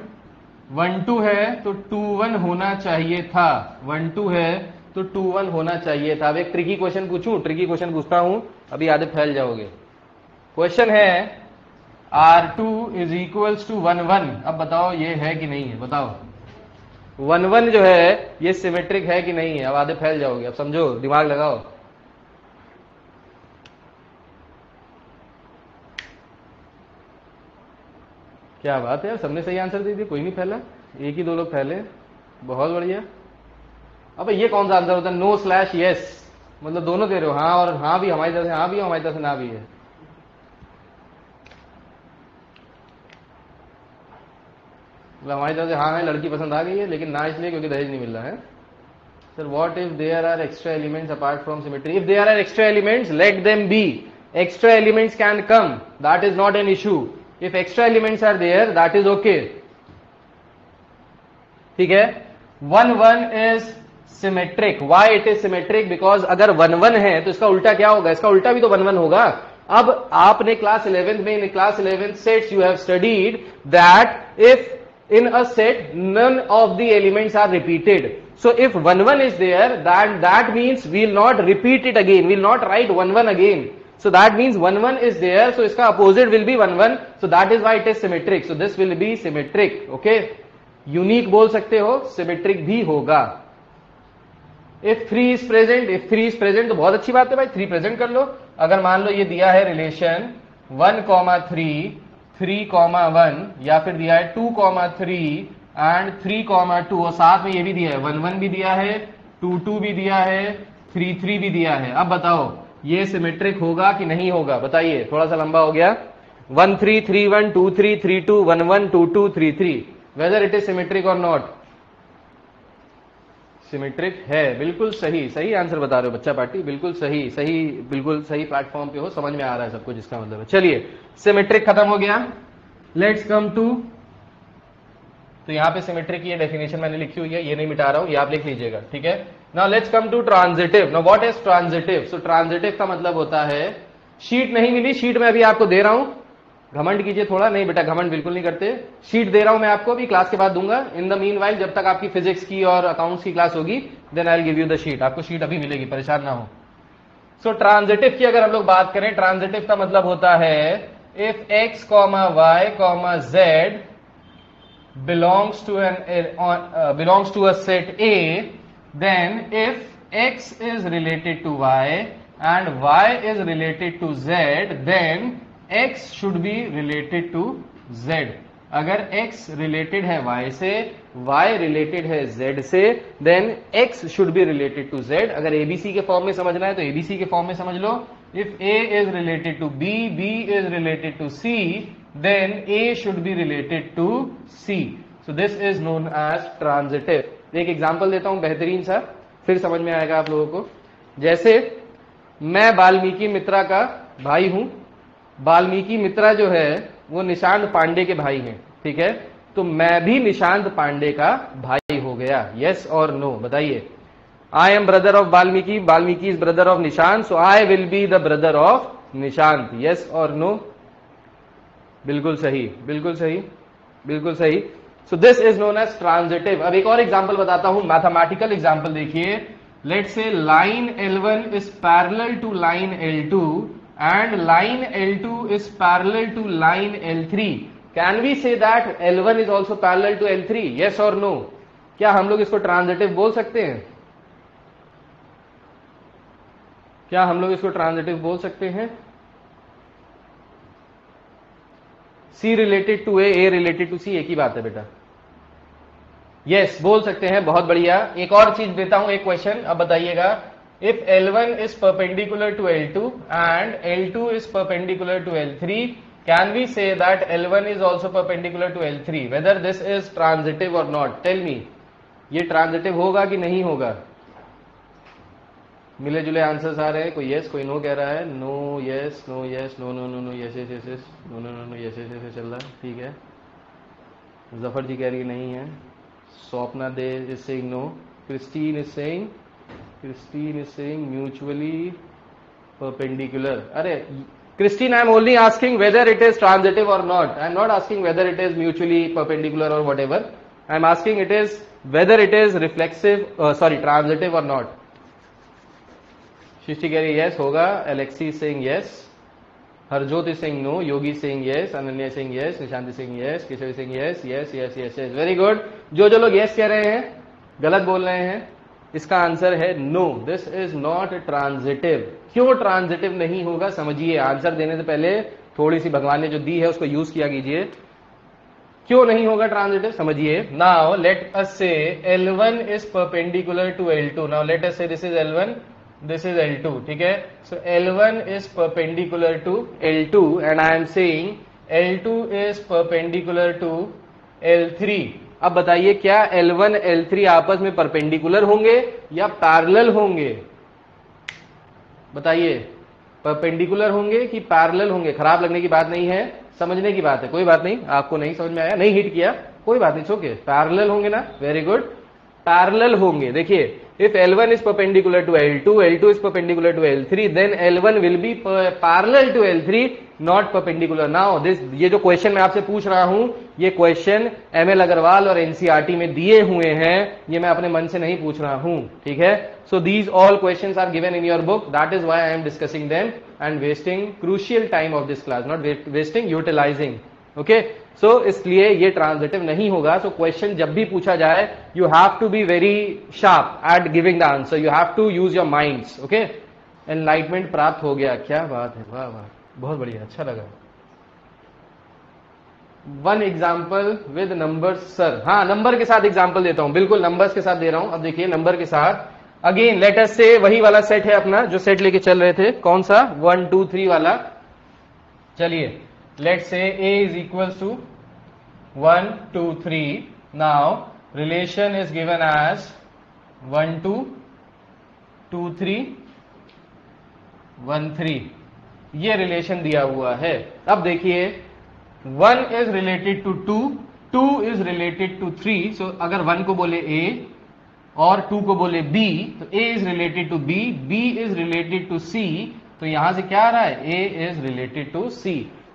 1 2 है तो 2 1 होना चाहिए था, 1 2 है तो 2 1 होना चाहिए था। अब एक ट्रिकी क्वेश्चन पूछूं, ट्रिकी क्वेश्चन पूछता हूं, अभी आधे फैल जाओगे। क्वेश्चन है R2 इज इक्वल्स टू 1 1। अब बताओ ये है कि नहीं है? बताओ 1 1 जो है ये सिमेट्रिक है कि नहीं है? अब आधे फैल जाओगे, अब समझो, दिमाग लगाओ। क्या बात है यार, सबने सही आंसर दे दिया, कोई नहीं फैला, एक ही 2 लोग फैले, बहुत बढ़िया। अब ये कौन सा आंसर होता है? नो स्लैश यस, मतलब दोनों दे रहे हो, हाँ और हाँ भी, हमारी तरफ से हाँ भी, हमारी तरफ से ना भी है। मतलब हमारी तरफ से हाँ है, लड़की पसंद आ गई है, लेकिन ना इसलिए क्योंकि दहेज नहीं मिल रहा है। Sir what if there are extra elements apart from symmetry? If there are extra elements let them be, extra elements can come, that is not an issue. If extra elements are there, that is okay. ठीक है। 1 1 is symmetric. Why it is symmetric? Because अगर 1 1 है तो इसका उल्टा क्या होगा? इसका उल्टा भी तो 1 1 होगा। अब आपने क्लास 11 में, in class 11 sets you have studied that if in a set none of the elements are repeated. So if 1 1 is there, that means we will not repeat it again. We will not write 1 1 again. So that means 1 1 is there, so इसका opposite will be 1 1, so that is why it is symmetric. So this will be symmetric, okay? Unique बोल सकते हो, symmetric भी होगा। If 3 is present, if 3 is present तो बहुत अच्छी बात है भाई, 3 प्रेजेंट कर लो। अगर मान लो ये दिया है रिलेशन 1,3, 3,1 या फिर दिया है 2,3 एंड 3,2 और साथ में ये भी दिया है 1,1 भी दिया है, 2,2 भी दिया है, 3,3 भी दिया है। अब बताओ ये सिमेट्रिक होगा कि नहीं होगा, बताइए। थोड़ा सा लंबा हो गया। 1,3,3,1, 2,3, 3,2, 1,1, 2,2, 3,3, वेदर इट इज सिमेट्रिक और नॉट? सिमेट्रिक है, बिल्कुल सही, सही आंसर बता रहे हो बच्चा पार्टी, बिल्कुल सही, सही, बिल्कुल सही प्लेटफॉर्म पे हो, समझ में आ रहा है सब कुछ, इसका मतलब है। चलिए सिमेट्रिक खत्म हो गया, लेट्स कम टू, तो यहां पे सिमेट्रिक की ये डेफिनेशन मैंने लिखी हुई है, ये नहीं मिटा रहा हूं, ये आप लिख लीजिएगा, ठीक है। Now let's come to transitive. Now what is transitive? So transitive का मतलब होता है, शीट नहीं मिली, शीट में अभी आपको दे रहा हूं, घमंड कीजिए थोड़ा, नहीं बेटा घमंड बिल्कुल नहीं करते, शीट दे रहा हूं मैं आपको, अभी क्लास के बाद दूंगा। इन द मीन वाइल जब तक आपकी फिजिक्स की और अकाउंट्स की क्लास होगी, then I will give you the sheet, आपको शीट अभी मिलेगी, परेशान ना हो। सो ट्रांजिटिव की अगर हम लोग बात करें, ट्रांजिटिव का मतलब होता है if x, y, z belongs to a set A, then if x is related to y and y is related to z, then x should be related to z. अगर x रिलेटेड है y से, y related है z से, then x should be related to z. अगर ABC के form में समझना है तो ABC के फॉर्म में समझ लो। If A is related to B, B is related to C, then A should be related to C. So this is known as transitive. एक एग्जांपल देता हूं बेहतरीन सा, फिर समझ में आएगा आप लोगों को। जैसे मैं वाल्मीकि मित्रा का भाई हूं, वाल्मीकि मित्रा जो है वो निशांत पांडे के भाई हैं, ठीक है, तो मैं भी निशांत पांडे का भाई हो गया, यस और नो, बताइए। I am brother of Valmiki, Valmiki is brother of Nishant, so I will be the brother of Nishant, yes और नो? बिल्कुल सही, बिल्कुल सही, बिल्कुल सही। So this is known as transitive. अब एक और एग्जांपल बताता हूं, मैथमेटिकल एग्जांपल देखिए। Let's say line L1 is parallel to line L2 and line L2 is parallel to line L3. Can we say that L1 is also parallel to L3? Yes or no? क्या हम लोग इसको transitive बोल सकते हैं? क्या हम लोग इसको ट्रांजिटिव बोल सकते हैं? C related to A related to C, एक ही बात है बेटा। यस बोल सकते हैं, बहुत बढ़िया। एक और चीज देता हूं, एक क्वेश्चन, अब बताइएगा। If L1 is perpendicular to L2 and L2 is perpendicular to L3, can we say that L1 is also perpendicular to L3? Whether this is transitive or not? Tell me. ये transitive होगा कि नहीं होगा? मिले जुले answers आ रहे हैं, कोई यस कोई नो कह रहा है, no yes no yes no no no no yes yes yes yes no no no no yes yes yes चल रहा है, ठीक है। जफर जी कह रही नहीं है, Swapna they is saying no, Christine is saying mutually perpendicular. अरे Christine, I am only asking whether it is transitive or not. I am not asking whether it is mutually perpendicular or whatever. I am asking it is whether it is reflexive, transitive or not. Shishti कह रही yes होगा, Alexi is saying yes, Harjot is saying no, Yogi is saying yes, Ananya is saying yes, Nishanti is saying yes, Keshav is saying yes, yes yes yes yes, very good. जो लोग yes कह रहे हैं गलत बोल रहे हैं, इसका आंसर है no, this is not transitive. क्यों ट्रांजिटिव नहीं होगा समझिए, आंसर देने से पहले थोड़ी सी भगवान ने जो दी है उसको यूज किया कीजिए। क्यों नहीं होगा ट्रांजिटिव समझिए। Now let us say L1 is perpendicular to L2। Now let us say this is L1, this is L2, ठीक है। So L1 is perpendicular to L2 and I am saying L2 is perpendicular to L3। अब बताइए क्या L1 L3 आपस में perpendicular होंगे या parallel होंगे? बताइए, परपेंडिकुलर होंगे कि पैरेलल होंगे? खराब लगने की बात नहीं है, समझने की बात है, कोई बात नहीं। आपको नहीं समझ में आया, नहीं हिट किया, कोई बात नहीं, ओके। पैरेलल होंगे ना, वेरी गुड, पैरेलल होंगे। देखिए, if L1 is perpendicular to L2, L2 is perpendicular to L3, then L1 will be parallel to L3, not perpendicular. Now this, ये जो क्वेश्चन मैं आपसे पूछ रहा हूं, ये क्वेश्चन ML अग्रवाल और NCERT में दिए हुए हैं, ये मैं अपने मन से नहीं पूछ रहा हूं, ठीक है। So these all questions are given in your book, that is why I am discussing them and wasting crucial time of this class, not wasting, utilizing, okay. सो इसलिए ये ट्रांजिटिव नहीं होगा. सो क्वेश्चन जब भी पूछा जाए, you have to be very sharp at giving the answer. You have to use your minds. Okay, enlightenment प्राप्त हो गया. क्या बात है, वाह वाह, बहुत बढ़िया, अच्छा लगा. One example with numbers sir. हाँ, नंबर के साथ एग्जाम्पल देता हूं, बिल्कुल नंबर्स के साथ दे रहा हूं. अब देखिए नंबर के साथ, अगेन लेट अस से वही वाला सेट है अपना जो सेट लेके चल रहे थे. कौन सा? 1 2 3 वाला. चलिए, let say a is equal to 1 2 3. Now relation is given as 1 2 2 3 1 3. ये रिलेशन दिया हुआ है. अब देखिए 1 is related to 2, 2 is related to 3. So अगर 1 को बोले a और 2 को बोले b, तो a is related to b, b is related to c. तो यहां से क्या आ रहा है? a is related to c.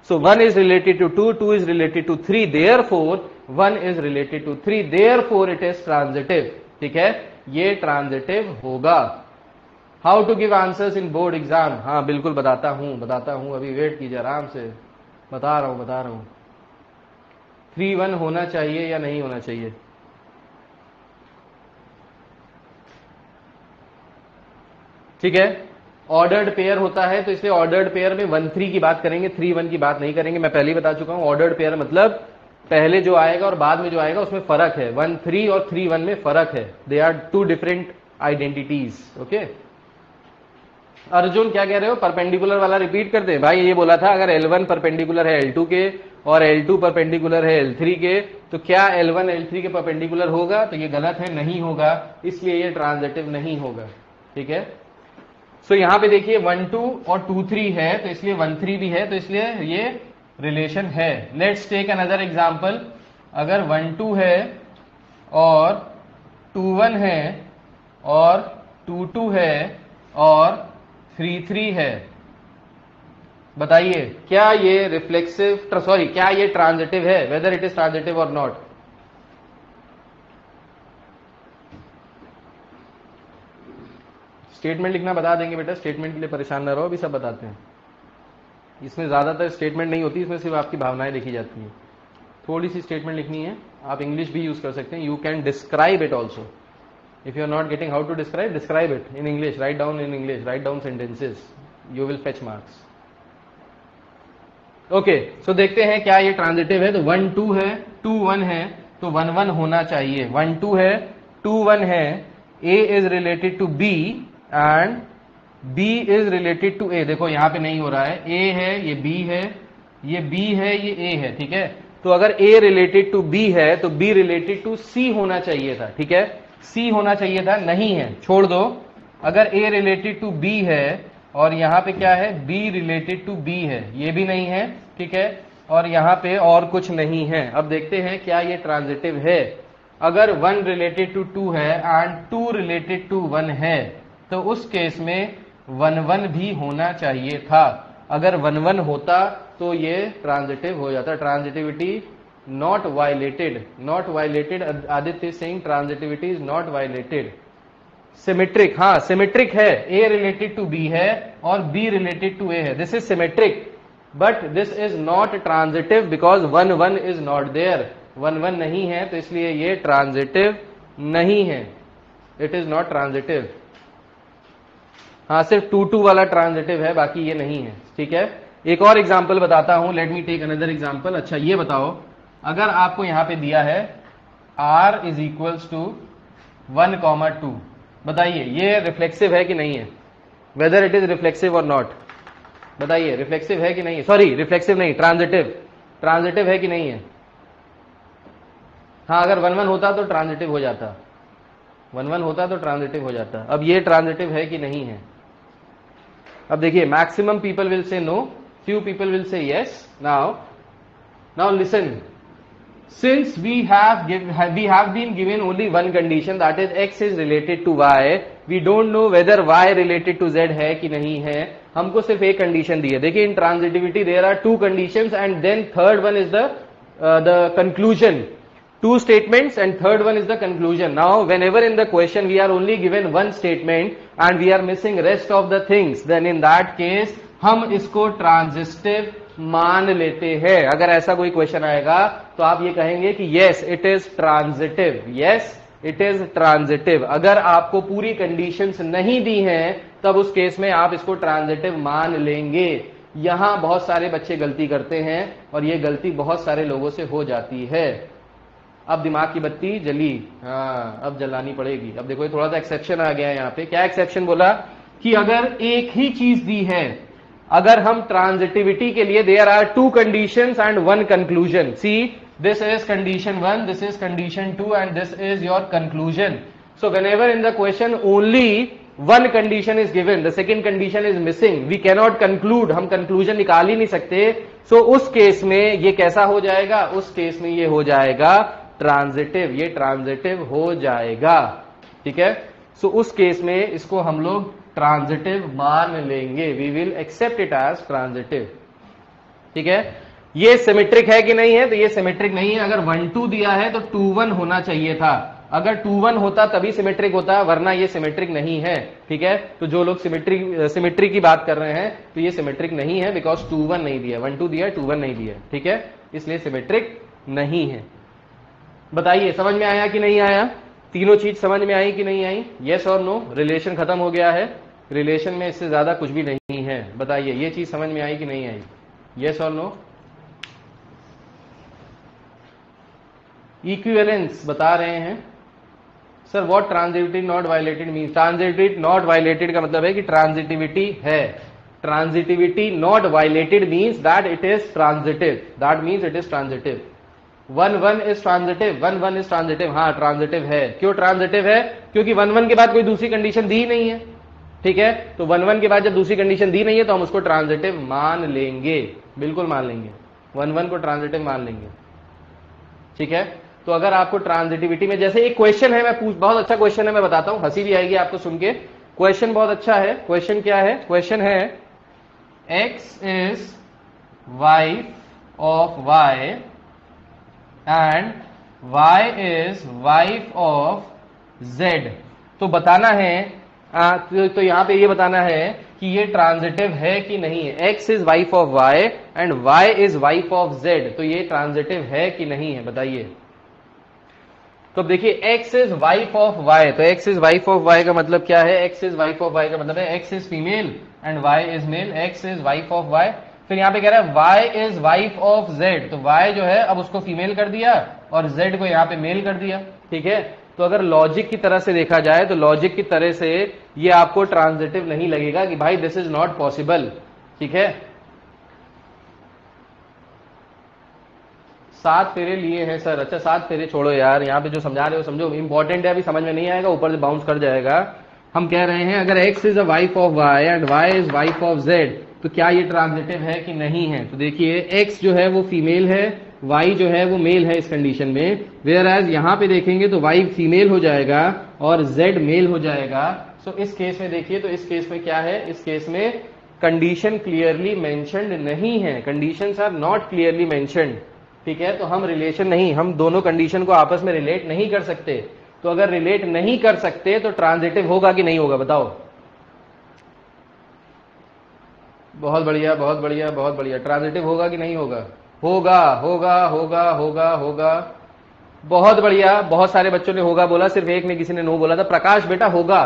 So 1 is related to 2, 2 is related to 3, therefore 1 is related to 3, therefore it is transitive. ठीक है, ये ट्रांजिटिव होगा. How to give answers in board exam? हाँ बिल्कुल बताता हूं, अभी वेट कीजिए, आराम से बता रहा हूं. 3 1 होना चाहिए या नहीं होना चाहिए? ठीक है, ऑर्डर्ड पेयर होता है, तो इसलिए ऑर्डर्ड पेयर में 1 3 की बात करेंगे, 3 1 की बात नहीं करेंगे. मैं पहले ही बता चुका हूं, ऑर्डर्ड पेयर मतलब पहले जो आएगा और बाद में जो आएगा उसमें फर्क है. 1 3 और 3 1 में फर्क है. They are 2 different identities. Okay, Arjun क्या कह रहे हो? परपेंडिकुलर वाला रिपीट करते हैं. भाई ये बोला था अगर L1 परपेंडिकुलर है L2 के और L2 परपेंडिकुलर है L3 के, तो क्या L1 L3 के परपेंडिकुलर होगा? तो ये गलत है, नहीं होगा, इसलिए ये ट्रांजिटिव नहीं होगा. ठीक है, सो यहां पे देखिए 1 2 और 2 3 है, तो इसलिए 1 3 भी है, तो इसलिए ये रिलेशन है. Let's take another example. अगर 1 2 है और 2 1 है और 2 2 है और 3 3 है, बताइए क्या ये रिफ्लेक्सिव, सॉरी क्या ये ट्रांजिटिव है? वेदर इट इज ट्रांजिटिव और नॉट. स्टेटमेंट लिखना बता देंगे बेटा, स्टेटमेंट के लिए परेशान ना रहो, अभी सब बताते हैं. इसमें ज्यादातर स्टेटमेंट नहीं होती, इसमें सिर्फ आपकी भावनाएं लिखी जाती हैं. थोड़ी सी स्टेटमेंट लिखनी है. आप इंग्लिश भी यूज कर सकते हैं. You can describe it also. If you are not getting how to describe, describe it in English. Write down in English. Write down sentences. You will fetch marks. Okay, so देखते हैं क्या ये transitive है. तो 1 2 है, 2 1 है, तो 1 1 होना चाहिए. 1 2 है, 2 1 है, A is related to B and B is related to A. देखो यहाँ पे नहीं हो रहा है. A है, ये B है, ये B है, ये A है. ठीक है, तो अगर A related to B है तो B related to C होना चाहिए था. ठीक है, C होना चाहिए था, नहीं है, छोड़ दो. अगर A रिलेटेड टू B है और यहां पे क्या है? B रिलेटेड टू B है, ये भी नहीं है. ठीक है, और यहां पे और कुछ नहीं है. अब देखते हैं क्या ये ट्रांजिटिव है. अगर 1 रिलेटेड टू 2 है एंड 2 रिलेटेड टू 1 है, तो उस केस में 1 1 भी होना चाहिए था. अगर 1 1 होता तो ये ट्रांजिटिव हो जाता. Transitivity not violated. Aditya is saying transitivity is not violated. Symmetric, हाँ सिमेट्रिक है. A related to B है और B related to A है. This is symmetric, but this is not transitive because 1 1 is not there. 1 1 नहीं है, तो इसलिए ये ट्रांजिटिव नहीं है. It is not transitive. हाँ, सिर्फ 2 2 वाला ट्रांजिटिव है, बाकी ये नहीं है. ठीक है, एक और एग्जाम्पल बताता हूं. Let me take another example. अच्छा ये बताओ, अगर आपको यहां पे दिया है R इज इक्वल्स टू 1 2, बताइए ये रिफ्लेक्सिव है कि नहीं है? वेदर इट इज रिफ्लेक्सिव और नॉट. बताइए रिफ्लेक्सिव है कि नहीं है? सॉरी रिफ्लेक्सिव नहीं, ट्रांजिटिव है कि नहीं है? हाँ, अगर 1 1 होता तो ट्रांजिटिव हो जाता. 1 1 होता तो ट्रांजिटिव हो जाता. अब ये ट्रांजिटिव है कि नहीं है? अब देखिए, maximum people will say no, few people will say yes. Now listen. Since we have been given only one condition, that is x is related to y, we don't know whether y related to z है कि नहीं है. हमको सिर्फ एक condition दी है. देखिए, in transitivity there are 2 conditions and then third one is the conclusion. 2 statements and third one is the conclusion. Now whenever in the question we are only given one statement and we are missing rest of the things, then in that case हम इसको transitive मान लेते हैं। अगर ऐसा कोई question आएगा तो आप ये कहेंगे कि yes it is transitive, yes it is transitive. अगर आपको पूरी कंडीशंस नहीं दी हैं तब उस केस में आप इसको ट्रांजिटिव मान लेंगे। यहां बहुत सारे बच्चे गलती करते हैं और ये गलती बहुत सारे लोगों से हो जाती है। अब दिमाग की बत्ती जली, हाँ अब जलानी पड़ेगी। अब देखो थोड़ा सा एक्सेप्शन आ गया है यहाँ पे। क्या एक्सेप्शन बोला कि अगर एक ही चीज दी है, अगर हम ट्रांजिटिविटी के लिए there are 2 conditions and 1 conclusion, see this is condition 1, this is condition 2 and this is your conclusion. So whenever in the question only 1 condition is given, the second condition is missing, we cannot conclude, हम conclusion निकाल ही नहीं सकते। सो उस case में ये कैसा हो जाएगा, उस केस में ये हो जाएगा ट्रांजिटिव, ये ट्रांजिटिव हो जाएगा। ठीक है, सो उस केस में इसको हम लोग ट्रांजिटिव मान लेंगे, we will accept it as transitive. ठीक है, ये सिमेट्रिक है कि नहीं है, तो ये सिमेट्रिक नहीं है। अगर 1-2 दिया है तो 2-1 होना चाहिए था। अगर 2-1 होता तभी सिमेट्रिक होता, वरना ये सिमेट्रिक नहीं है। ठीक है, तो जो लोग सिमेट्री की बात कर रहे हैं तो ये सिमेट्रिक नहीं है, बिकॉज 2-1 नहीं दिया, 1-2 दिया, 2-1 नहीं दिया। ठीक है, इसलिए सिमेट्रिक नहीं है। बताइए समझ में आया कि नहीं आया, तीनों चीज समझ में आई कि नहीं आई, यस और नो। रिलेशन खत्म हो गया है, रिलेशन में इससे ज्यादा कुछ भी नहीं है। बताइए ये चीज समझ में आई कि नहीं आई, यस और नो। इक्विवेलेंस बता रहे हैं sir, what transitivity not violated means. Transitivity not violated का मतलब है कि ट्रांजिटिविटी है, transitivity not violated means that it is transitive, that means it is transitive. 1-1 is transitive, 1-1 is transitive, हाँ ट्रांजिटिव है। क्यों ट्रांजिटिव है, क्योंकि 1-1 के बाद कोई दूसरी कंडीशन दी नहीं है। ठीक है, तो 1-1 के बाद जब दूसरी कंडीशन दी नहीं है तो हम उसको ट्रांजिटिव मान लेंगे, बिल्कुल मान लेंगे, 1-1 को ट्रांजिटिव मान लेंगे। ठीक है, तो अगर आपको ट्रांजिटिविटी में, जैसे एक क्वेश्चन है, मैं बहुत अच्छा क्वेश्चन है, मैं बताता हूं, हंसी भी आएगी आपको सुन के। क्वेश्चन बहुत अच्छा है। क्वेश्चन क्या है, क्वेश्चन है x is wife of y and y is wife of z। तो बताना है, तो यहां पे ये बताना है कि ये ट्रांजिटिव है कि नहीं है। x is wife of y and y is wife of z, तो ये ट्रांजिटिव है कि नहीं है, बताइए। तो देखिए x is wife of y, तो x is wife of y का मतलब क्या है, x is wife of y का मतलब है x is female and y is male, x is wife of y। फिर यहां पे कह रहा है y is wife of z, तो y जो है अब उसको फीमेल कर दिया और z को यहां पे मेल कर दिया। ठीक है, तो अगर लॉजिक की तरह से देखा जाए तो लॉजिक की तरह से ये आपको ट्रांजिटिव नहीं लगेगा कि भाई दिस इज नॉट पॉसिबल। ठीक है, 7 फेरे लिए हैं सर, अच्छा 7 फेरे छोड़ो यार, यहाँ पे जो समझा रहे हो समझो, इंपॉर्टेंट है, अभी समझ में नहीं आएगा, ऊपर से बाउंस कर जाएगा। हम कह रहे हैं अगर x is a wife of y and y is wife of z, तो क्या ये ट्रांजिटिव है कि नहीं है। तो देखिए x जो है वो फीमेल है, y जो है वो मेल है इस कंडीशन में, वेयर एज यहाँ पे देखेंगे तो y फीमेल हो जाएगा और z मेल हो जाएगा। सो इस केस में देखिए, तो इस केस में क्या है, इस केस में कंडीशन क्लियरली मेंशन्ड नहीं है, conditions are not clearly mentioned. ठीक है, तो हम रिलेशन नहीं, हम दोनों कंडीशन को आपस में रिलेट नहीं कर सकते। तो अगर रिलेट नहीं कर सकते तो ट्रांजिटिव होगा कि नहीं होगा, बताओ। बहुत बढ़िया, बहुत बढ़िया, बहुत बढ़िया। ट्रांजिटिव होगा कि नहीं होगा, होगा, होगा, होगा, होगा, होगा। बहुत बढ़िया, बहुत सारे बच्चों ने होगा बोला, सिर्फ एक ने, किसी ने नो बोला था। प्रकाश बेटा होगा,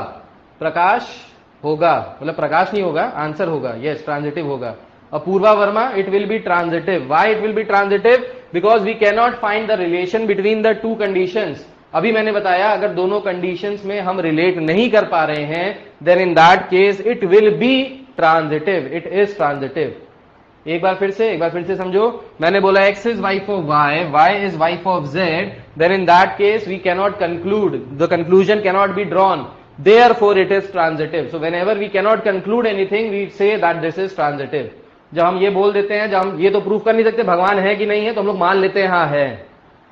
प्रकाश होगा, मतलब प्रकाश नहीं होगा, आंसर होगा, यस ट्रांजिटिव होगा। Apurva Verma, it will be transitive. Why it will be transitive, because we can not find the relation between the 2 conditions. अभी मैंने बताया अगर दोनों कंडीशंस में हम रिलेट नहीं कर पा रहे हैं, then in that case it will be transitive, it is transitive. एक बार फिर से समझो, मैंने बोला x is wife of y, y is wife of z, then in that case we cannot conclude, the conclusion cannot be drawn, therefore it is transitive. So whenever we cannot conclude anything we say that this is transitive. जब हम ये बोल देते हैं, जब हम ये तो प्रूफ कर नहीं सकते भगवान है कि नहीं है, तो हम लोग मान लेते हैं हाँ है,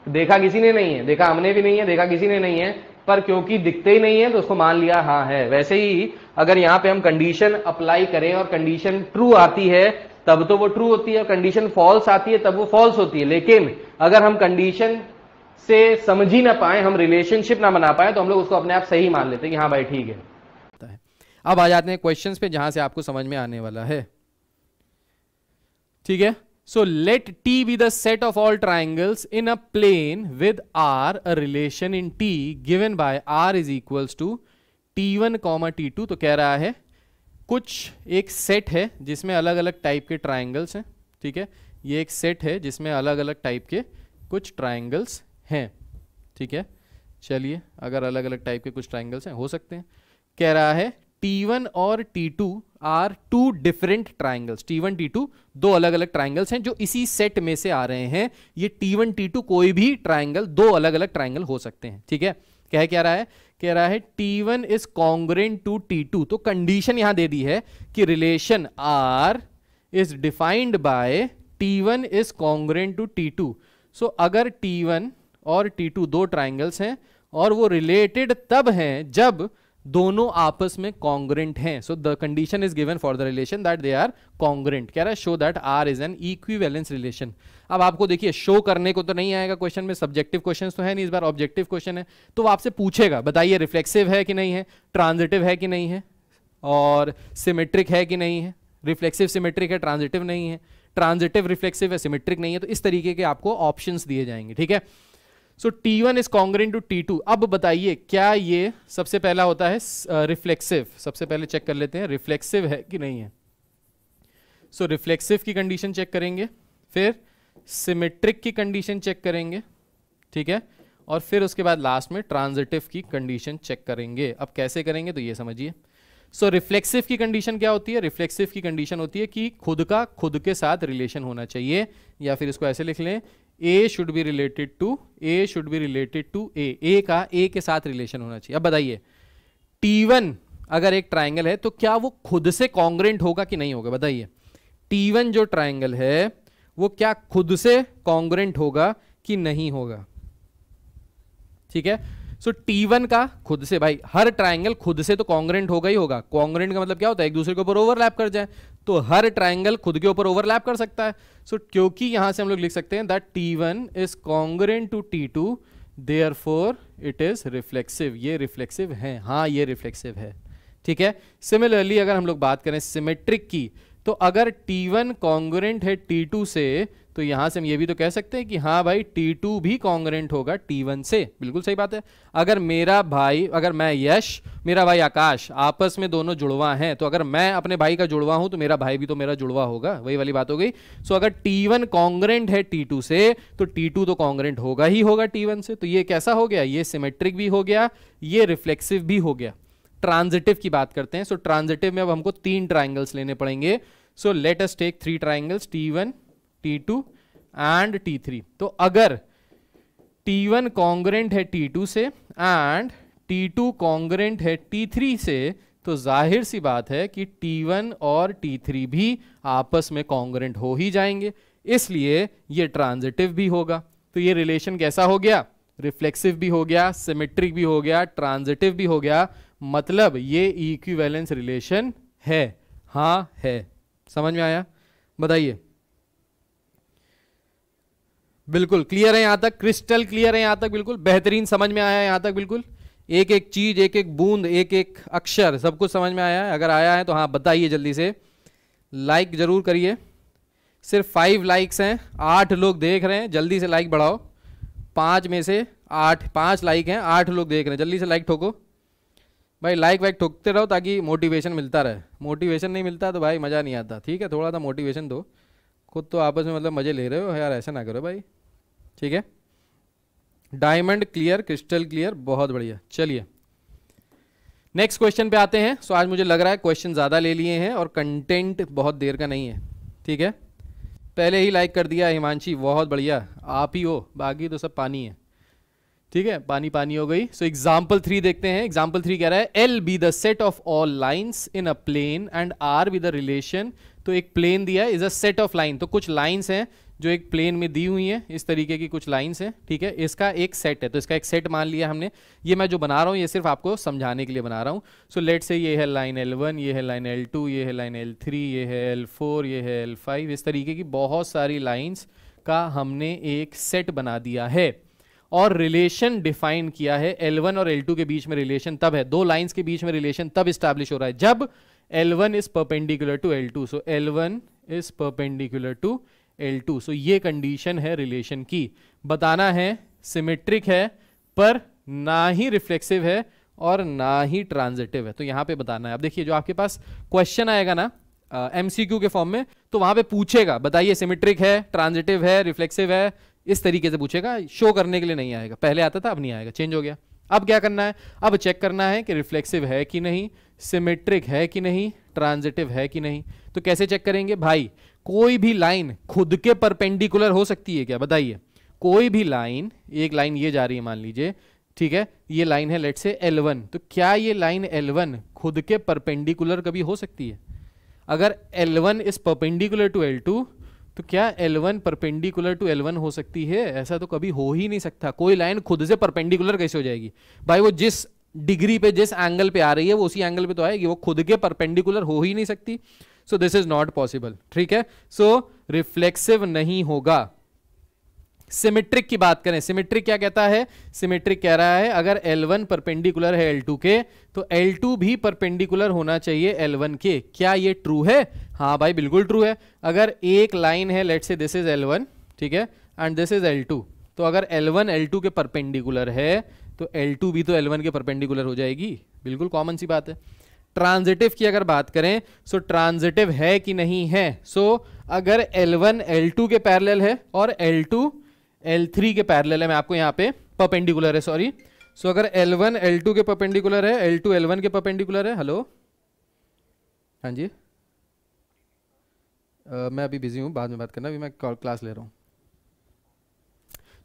देखा किसी ने नहीं है, देखा हमने भी नहीं है, देखा किसी ने नहीं है, पर क्योंकि दिखते ही नहीं है तो उसको मान लिया हाँ है। वैसे ही अगर यहाँ पे हम कंडीशन अप्लाई करें और कंडीशन ट्रू आती है तब तो वो ट्रू होती है, कंडीशन फॉल्स आती है तब वो फॉल्स होती है। लेकिन अगर हम कंडीशन से समझ ही ना पाए, हम रिलेशनशिप ना बना पाए, तो हम लोग उसको अपने आप सही मान लेते हैं कि हाँ भाई ठीक है। अब आ जाते हैं क्वेश्चंस पे, जहां से आपको समझ में आने वाला है। ठीक है। So let T be the set of all triangles in a plane with R, a relation in T given by R is equals to T1, T2। तो कह रहा है कुछ एक सेट है जिसमें अलग अलग टाइप के ट्राइंगल्स हैं, ठीक है। ये एक सेट है जिसमें अलग अलग टाइप के कुछ ट्राइंगल्स हैं, ठीक है। चलिए, अगर अलग अलग टाइप के कुछ ट्राइंगल्स हैं, हो सकते हैं। कह रहा है T1 और T2 are to different triangles. T1 T2 दो अलग अलग ट्राइंगल्स हैं जो इसी सेट में से आ रहे हैं। ये T1 T2 कोई भी ट्राइंगल, दो अलग अलग ट्राइंगल हो सकते हैं, ठीक है। कह रहा है कह रहा है T1 is congruent to T2। तो कंडीशन यहां दे दी है कि relation R is defined by T1 is congruent to T2। So अगर T1 और T2 दो ट्राइंगल्स हैं और वो रिलेटेड तब हैं जब दोनों आपस में कॉन्ग्रुएंट हैं। So the condition is given for the relation that they are congruent. कह रहा है show that R is an equivalence relation. अब आपको देखिए शो करने को तो नहीं आएगा क्वेश्चन में, सब्जेक्टिव क्वेश्चन तो है नहीं, इस बार ऑब्जेक्टिव क्वेश्चन है। तो वो आपसे पूछेगा बताइए रिफ्लेक्सिव है कि नहीं है, ट्रांजिटिव है कि नहीं है, और सिमेट्रिक है कि नहीं है। रिफ्लेक्सिव सिमेट्रिक है, ट्रांजिटिव नहीं है, ट्रांजिटिव रिफ्लेक्सिव है, सिमेट्रिक नहीं है। तो इस तरीके के आपको ऑप्शंस दिए जाएंगे, ठीक है। So T1 is congruent to T2। अब बताइए क्या ये सबसे पहला होता है रिफ्लेक्सिव। सबसे पहले चेक कर लेते हैं रिफ्लेक्सिव है कि नहीं है। सो रिफ्लेक्सिव की कंडीशन चेक करेंगे, फिर सिमेट्रिक की कंडीशन चेक करेंगे, ठीक है, और फिर उसके बाद लास्ट में ट्रांजिटिव की कंडीशन चेक करेंगे। अब कैसे करेंगे तो ये समझिए। सो रिफ्लेक्सिव की कंडीशन क्या होती है? रिफ्लेक्सिव की कंडीशन होती है कि खुद का खुद के साथ रिलेशन होना चाहिए, या फिर इसको ऐसे लिख लें, A should be related to A का A के साथ रिलेशन होना चाहिए। अब बताइए T1 अगर एक ट्राइंगल है तो क्या वो खुद से कॉन्ग्रुएंट होगा कि नहीं होगा? बताइए T1 जो ट्राइंगल है वो क्या खुद से कॉन्ग्रुएंट होगा कि नहीं होगा? ठीक है। सो T1 का खुद से, भाई हर ट्राइंगल खुद से तो कॉन्ग्रुएंट होगा ही होगा। कॉन्ग्रुएंट का मतलब क्या होता है? एक दूसरे के ऊपर ओवरलैप कर जाए। तो हर ट्राइंगल खुद के ऊपर ओवरलैप कर सकता है। सो क्योंकि यहां से हम लोग लिख सकते हैं that T1 is congruent to T2, therefore it is reflexive. ये रिफ्लेक्सिव है, हाँ ये रिफ्लेक्सिव है, ठीक है। सिमिलरली अगर हम लोग बात करें सिमेट्रिक की, तो अगर T1 कॉन्ग्रुएंट है T2 से, तो यहां से हम ये भी तो कह सकते हैं कि हाँ भाई T2 भी कॉन्ग्रुएंट होगा T1 से। बिल्कुल सही बात है। अगर मेरा भाई, अगर मैं यश, मेरा भाई आकाश, आपस में दोनों जुड़वा हैं, तो अगर मैं अपने भाई का जुड़वा हूं तो मेरा भाई भी तो मेरा जुड़वा होगा। वही वाली बात हो गई। सो अगर T1 कॉन्ग्रुएंट है T2 से, तो T2 तो कॉन्ग्रुएंट होगा ही होगा T1 से। तो ये कैसा हो गया? ये सिमेट्रिक भी हो गया, ये रिफ्लेक्सिव भी हो गया। ट्रांजिटिव की बात करते हैं। सो ट्रांजिटिव में अब हमको 3 ट्राइंगल्स लेने पड़ेंगे। So let us take 3 triangles, T1, T2 and T3। तो अगर T1 कॉन्ग्रुएंट है T2 से एंड T2 कॉन्ग्रुएंट है T3 से, तो जाहिर सी बात है कि T1 और T3 भी आपस में कॉन्ग्रुएंट हो ही जाएंगे, इसलिए ये ट्रांजिटिव भी होगा। तो ये रिलेशन कैसा हो गया? रिफ्लेक्सिव भी हो गया, सिमेट्रिक भी हो गया, ट्रांजिटिव भी हो गया। मतलब ये इक्विवेलेंस रिलेशन है, हाँ है। समझ में आया? बताइए। बिल्कुल क्लियर है यहां तक? क्रिस्टल क्लियर है यहां तक? बिल्कुल बेहतरीन समझ में आया है यहां तक? बिल्कुल एक एक चीज, एक एक बूंद, एक एक अक्षर सब कुछ समझ में आया है? अगर आया है तो हाँ बताइए जल्दी से, लाइक जरूर करिए। सिर्फ 5 लाइक्स हैं, 8 लोग देख रहे हैं, जल्दी से लाइक बढ़ाओ। 5 में से 5 लाइक हैं, 8 लोग देख रहे हैं, जल्दी से लाइक ठोको भाई। लाइक वाइक ठोकते रहो ताकि मोटिवेशन मिलता रहे। मोटिवेशन नहीं मिलता तो भाई मज़ा नहीं आता, ठीक है। थोड़ा सा मोटिवेशन दो, खुद तो आपस में मतलब मज़े ले रहे हो यार, ऐसा ना करो भाई, ठीक है। डायमंड क्लियर, क्रिस्टल क्लियर, बहुत बढ़िया। चलिए नेक्स्ट क्वेश्चन पे आते हैं। सो आज मुझे लग रहा है क्वेश्चन ज़्यादा ले लिए हैं और कंटेंट बहुत देर का नहीं है, ठीक है। पहले ही लाइक कर दिया हिमांशी, बहुत बढ़िया, आप ही हो, बाकी तो सब पानी है, ठीक है। पानी पानी हो गई। सो एग्जाम्पल 3 देखते हैं। एग्जाम्पल 3 कह रहा है L be the set of all lines in a plane and R be the relation. तो एक प्लेन दिया है, is a set of line. तो कुछ लाइन्स हैं जो एक प्लेन में दी हुई हैं, इस तरीके की कुछ लाइन्स हैं, ठीक है। इसका एक सेट है, तो इसका एक सेट मान लिया हमने। ये मैं जो बना रहा हूँ ये सिर्फ आपको समझाने के लिए बना रहा हूँ। सो लेट से ये है लाइन L1, ये है लाइन L2, ये है लाइन L3, ये है L4, ये है L5। इस तरीके की बहुत सारी लाइन्स का हमने एक सेट बना दिया है और रिलेशन डिफाइन किया है। L1 और L2 के बीच में रिलेशन तब है, दो लाइंस के बीच में रिलेशन तब स्टैब्लिश हो रहा है जब L1 is perpendicular to L2, so L1 is perpendicular to L2। So ये कंडीशन है रिलेशन की। बताना है सिमेट्रिक है पर ना ही रिफ्लेक्सिव है और ना ही ट्रांजिटिव है, तो यहां पे बताना है। अब देखिए जो आपके पास क्वेश्चन आएगा ना एमसीक्यू के फॉर्म में, तो वहां पे पूछेगा बताइए सिमेट्रिक है, ट्रांजिटिव है, रिफ्लेक्सिव है, इस तरीके से पूछेगा, शो करने के लिए नहीं आएगा। पहले आता था, अब नहीं आएगा, चेंज हो गया। अब क्या करना है, अब चेक करना है कि रिफ्लेक्सिव है कि नहीं, सिमेट्रिक है कि नहीं, ट्रांजिटिव है कि नहीं। तो कैसे चेक करेंगे भाई, कोई भी लाइन खुद के परपेंडिकुलर हो सकती है क्या, बताइए। कोई भी लाइन, एक लाइन ये जा रही है मान लीजिए, ठीक है, ये लाइन है लेट्स से L1, तो क्या ये लाइन L1 खुद के परपेंडिकुलर कभी हो सकती है? अगर L1 is perpendicular to L2, तो क्या L1 परपेंडिकुलर टू L1 हो सकती है? ऐसा तो कभी हो ही नहीं सकता। कोई लाइन खुद से परपेंडिकुलर कैसे हो जाएगी भाई? वो जिस डिग्री पे, जिस एंगल पे आ रही है वो उसी एंगल पे तो आएगी, वो खुद के परपेंडिकुलर हो ही नहीं सकती। सो दिस इज नॉट पॉसिबल, ठीक है। सो रिफ्लेक्सिव नहीं होगा। सिमेट्रिक की बात करें, सिमेट्रिक क्या कहता है, सिमेट्रिक कह रहा है अगर L1 परपेंडिकुलर है L2 के, तो L2 भी परपेंडिकुलर होना चाहिए L1 के। क्या ये ट्रू है? हाँ भाई बिल्कुल ट्रू है। अगर एक लाइन है let's say this is L1, ठीक है, एंड दिस इज L2, तो अगर L1 L2 के परपेंडिकुलर है तो L2 भी तो L1 के परपेंडिकुलर हो जाएगी, बिल्कुल कॉमन सी बात है। ट्रांजिटिव की अगर बात करें, सो ट्रांजिटिव है कि नहीं है। सो अगर L1 L2 के पैरेलल है और L2 L3 के पैरेलल है, मैं आपको यहाँ पे परपेंडिकुलर है, सॉरी। सो अगर L1 L2 के परपेंडिकुलर है, L2 L1 के परपेंडिकुलर है, हेलो, हाँ जी, मैं अभी बिजी हूँ, बाद में बात करना, अभी मैं क्लास ले रहा हूँ।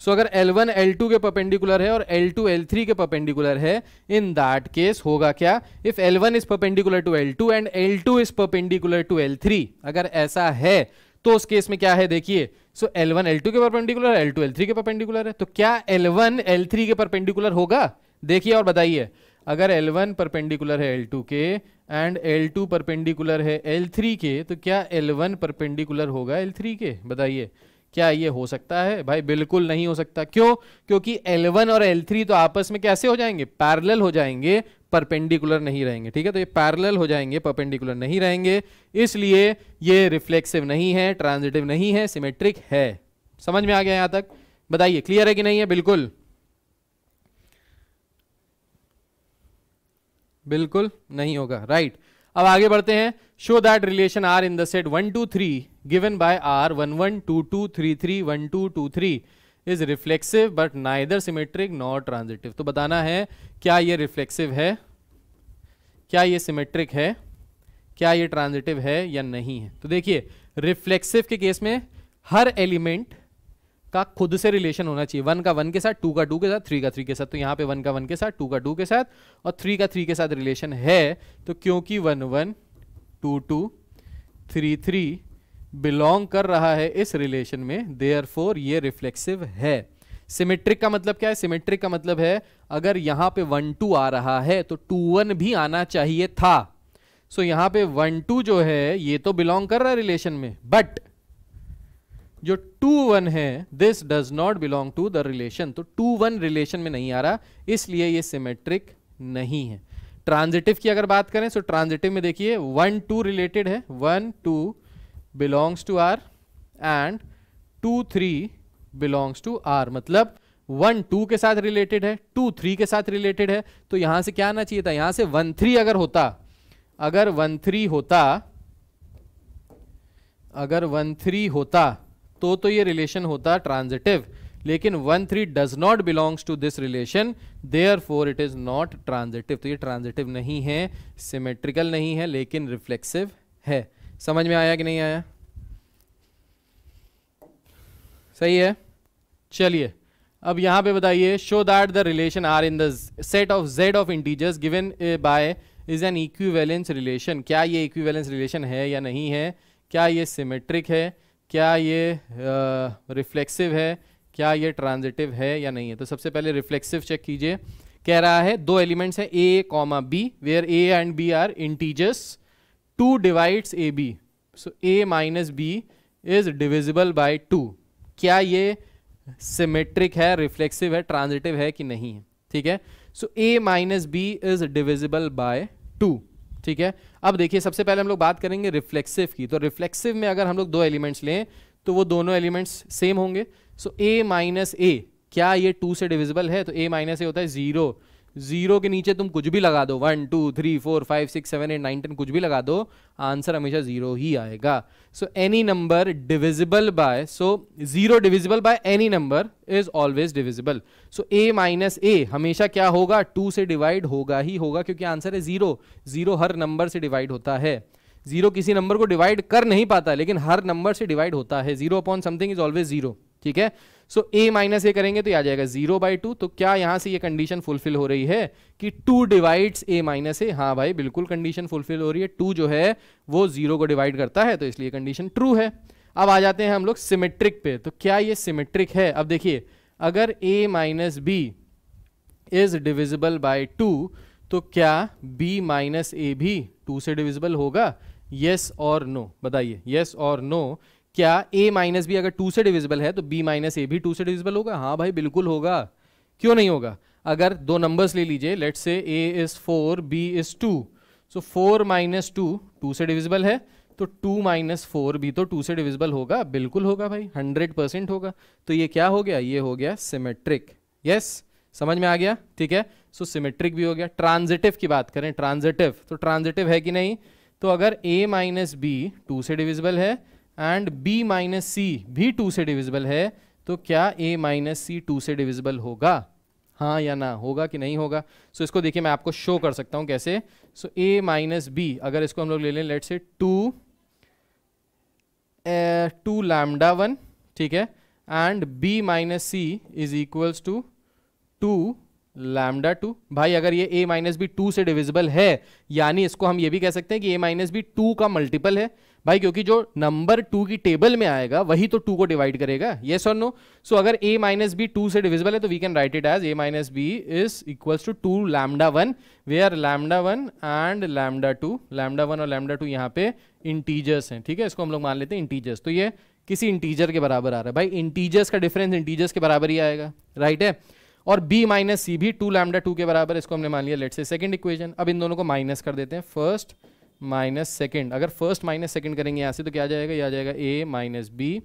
सो अगर L1 L2 के परपेंडिकुलर है और L2 L3 के परपेंडिकुलर है, इन दैट केस होगा क्या, if L1 is perpendicular to L2 and L2 is perpendicular to L3, अगर ऐसा है तो उस केस में क्या है देखिए, सो L1 L2 के परपेंडिकुलर है, L2 L3 के परपेंडिकुलर है, तो क्या L1 L3 के परपेंडिकुलर होगा? देखिए और बताइए, अगर L1 परपेंडिकुलर है L2 के एंड L2 परपेंडिकुलर है L3 के, तो क्या L1 परपेंडिकुलर होगा L3 के? बताइए, क्या ये हो सकता है? भाई बिल्कुल नहीं हो सकता। क्यों? क्योंकि L1 और L3 तो आपस में कैसे हो जाएंगे, पैरेलल हो जाएंगे, परपेंडिकुलर नहीं रहेंगे, ठीक है। तो ये पैरेलल हो जाएंगे, परपेंडिकुलर नहीं रहेंगे, इसलिए ये रिफ्लेक्सिव नहीं है, ट्रांजिटिव नहीं है, सिमेट्रिक है। समझ में आ गया यहां तक? बताइए क्लियर है कि नहीं है? बिल्कुल बिल्कुल नहीं होगा, राइट। अब आगे बढ़ते हैं। Show that relation R in the set 1 2 3 given by R 1 1 2 2 3 3 1 2 2 3 is reflexive but neither symmetric nor transitive. तो बताना है क्या ये रिफ्लेक्सिव है, क्या ये सिमेट्रिक है, क्या ये ट्रांजिटिव है या नहीं है। तो देखिए रिफ्लेक्सिव के केस में हर एलिमेंट का खुद से रिलेशन होना चाहिए, 1 का 1 के साथ, 2 का 2 के साथ, 3 का 3 के साथ। तो यहां पे 1 का 1 के साथ, 2 का 2 के साथ और 3 का 3 के साथ रिलेशन है। तो क्योंकि 1 1 2 2 3 3 बिलोंग कर रहा है इस रिलेशन में, देयरफॉर ये रिफ्लेक्सिव है। सिमेट्रिक का मतलब क्या है? सिमेट्रिक का मतलब है अगर यहां पे 1 2 आ रहा है तो 2 1 भी आना चाहिए था। सो यहां पे 1 2 जो है ये तो बिलोंग कर रहा है रिलेशन में, बट जो 2 1 है this does not belong to the relation. तो 2 1 रिलेशन में नहीं आ रहा, इसलिए ये सिमेट्रिक नहीं है। ट्रांजिटिव की अगर बात करें, सो ट्रांजिटिव में देखिए 1 2 रिलेटेड है, 1 2 belongs to R and 2 3 belongs to R. मतलब 1 2 के साथ रिलेटेड है, 2 3 के साथ रिलेटेड है। तो यहां से क्या आना चाहिए था, यहां से 1 3 अगर होता, अगर 1 3 होता, अगर 1 3 होता तो ये रिलेशन होता ट्रांजिटिव, लेकिन 1 3 does not belongs to this relation, therefore it is not transitive. तो ये ट्रांजिटिव नहीं है, सिमेट्रिकल नहीं है, लेकिन रिफ्लेक्सिव है। समझ में आया कि नहीं आया? सही है। चलिए अब यहां पे बताइए, show that the relation R in the set of z of integers given by is an equivalence relation. क्या ये इक्विवेलेंस रिलेशन है या नहीं है? क्या ये सिमेट्रिक है? क्या ये रिफ्लेक्सिव है? क्या ये ट्रांजिटिव है या नहीं है? तो सबसे पहले रिफ्लेक्सिव चेक कीजिए। कह रहा है दो एलिमेंट्स है a comma b, where a and b are integers, 2 divides ab, सो a minus b is divisible by 2। क्या ये सिमेट्रिक है, रिफ्लेक्सिव है, ट्रांजिटिव है कि नहीं है? ठीक है, सो a minus b is divisible by 2। ठीक है। अब देखिए सबसे पहले हम लोग बात करेंगे रिफ्लेक्सिव की। तो रिफ्लेक्सिव में अगर हम लोग दो एलिमेंट्स लें तो वो दोनों एलिमेंट्स सेम होंगे। सो a माइनस ए, क्या ये 2 से डिविजिबल है? तो a माइनस ए होता है 0। 0 के नीचे तुम कुछ भी लगा दो, 1 2 3 4 5 6 7 8 9 10 कुछ भी लगा दो, आंसर हमेशा 0 ही आएगा। So any number divisible by, so 0 divisible by any number is always divisible. So a minus a हमेशा क्या होगा? 2 से डिवाइड होगा ही होगा, क्योंकि आंसर है 0। 0 हर नंबर से डिवाइड होता है। 0 किसी नंबर को डिवाइड कर नहीं पाता, लेकिन हर नंबर से डिवाइड होता है। 0 अपॉन समथिंग इज ऑलवेज 0, ठीक है। सो a माइनस ए करेंगे तो आ जाएगा 0/2। तो क्या यहां से ये कंडीशन फुलफिल हो रही है कि 2 डिवाइड्स a माइनस ए? हाँ भाई, बिल्कुल कंडीशन फुलफिल हो रही है। 2 जो है वो 0 को डिवाइड करता है, तो इसलिए कंडीशन ट्रू है। अब आ जाते हैं हम लोग सिमेट्रिक पे। तो क्या ये सिमेट्रिक है? अब देखिए, अगर a minus b is divisible by 2, तो क्या b माइनस ए भी 2 से डिविजिबल होगा? यस और नो, बताइए यस और नो। क्या a माइनस बी अगर 2 से डिविजिबल है तो b माइनस ए भी 2 से डिविजिबल होगा? हाँ भाई बिल्कुल होगा, क्यों नहीं होगा? अगर दो नंबर्स ले लीजिए, let's say a is 4 b is 2, so 4 minus 2 से डिविजिबल है, तो 2 माइनस 4 भी तो 2 से डिविजिबल होगा, बिल्कुल होगा भाई, 100% होगा। तो ये क्या हो गया? ये हो गया सिमेट्रिक। यस, समझ में आ गया, ठीक है। सो सिमेट्रिक भी हो गया। ट्रांजिटिव की बात करें, ट्रांजिटिव, तो ट्रांजिटिव है कि नहीं? तो अगर a माइनस बी 2 से डिविजिबल है एंड b माइनस सी भी 2 से डिविजिबल है, तो क्या a माइनस सी 2 से डिविजिबल होगा? हाँ या ना, होगा कि नहीं होगा? सो इसको देखिए मैं आपको शो कर सकता हूं कैसे। सो a माइनस बी, अगर इसको हम लोग ले लें, लेट से 2 लैम्डा 1, ठीक है, and b minus c is equals to 2 lambda 2। भाई अगर ये a माइनस बी 2 से डिविजिबल है, यानी इसको हम ये भी कह सकते हैं कि a माइनस बी 2 का मल्टीपल है भाई, क्योंकि जो नंबर 2 की टेबल में आएगा वही तो 2 को डिवाइड करेगा। यस और नो? सो अगर a माइनस बी 2 से डिविजिबल है तो we can write it as a minus b is equals to 2 lambda 1, where lambda 1 and lambda 2, lambda 1 और लैम्डा 2 यहाँ पे इंटीजर्स हैं, ठीक है। इसको हम लोग मान लेते हैं इंटीजर्स। तो ये किसी इंटीजर के बराबर आ रहा है भाई, इंटीजर्स का डिफरेंस इंटीजर्स के बराबर ही आएगा, राइट है। और b माइनस सी भी 2 लैम्डा 2 के बराबर, इसको हमने मान लिया लेट्स से सेकंड इक्वेशन। अब इन दोनों को माइनस कर देते हैं, फर्स्ट माइनस सेकंड। अगर फर्स्ट माइनस सेकंड करेंगे यहाँ से तो क्या आ जाएगा? ये आ जाएगा a माइनस बी,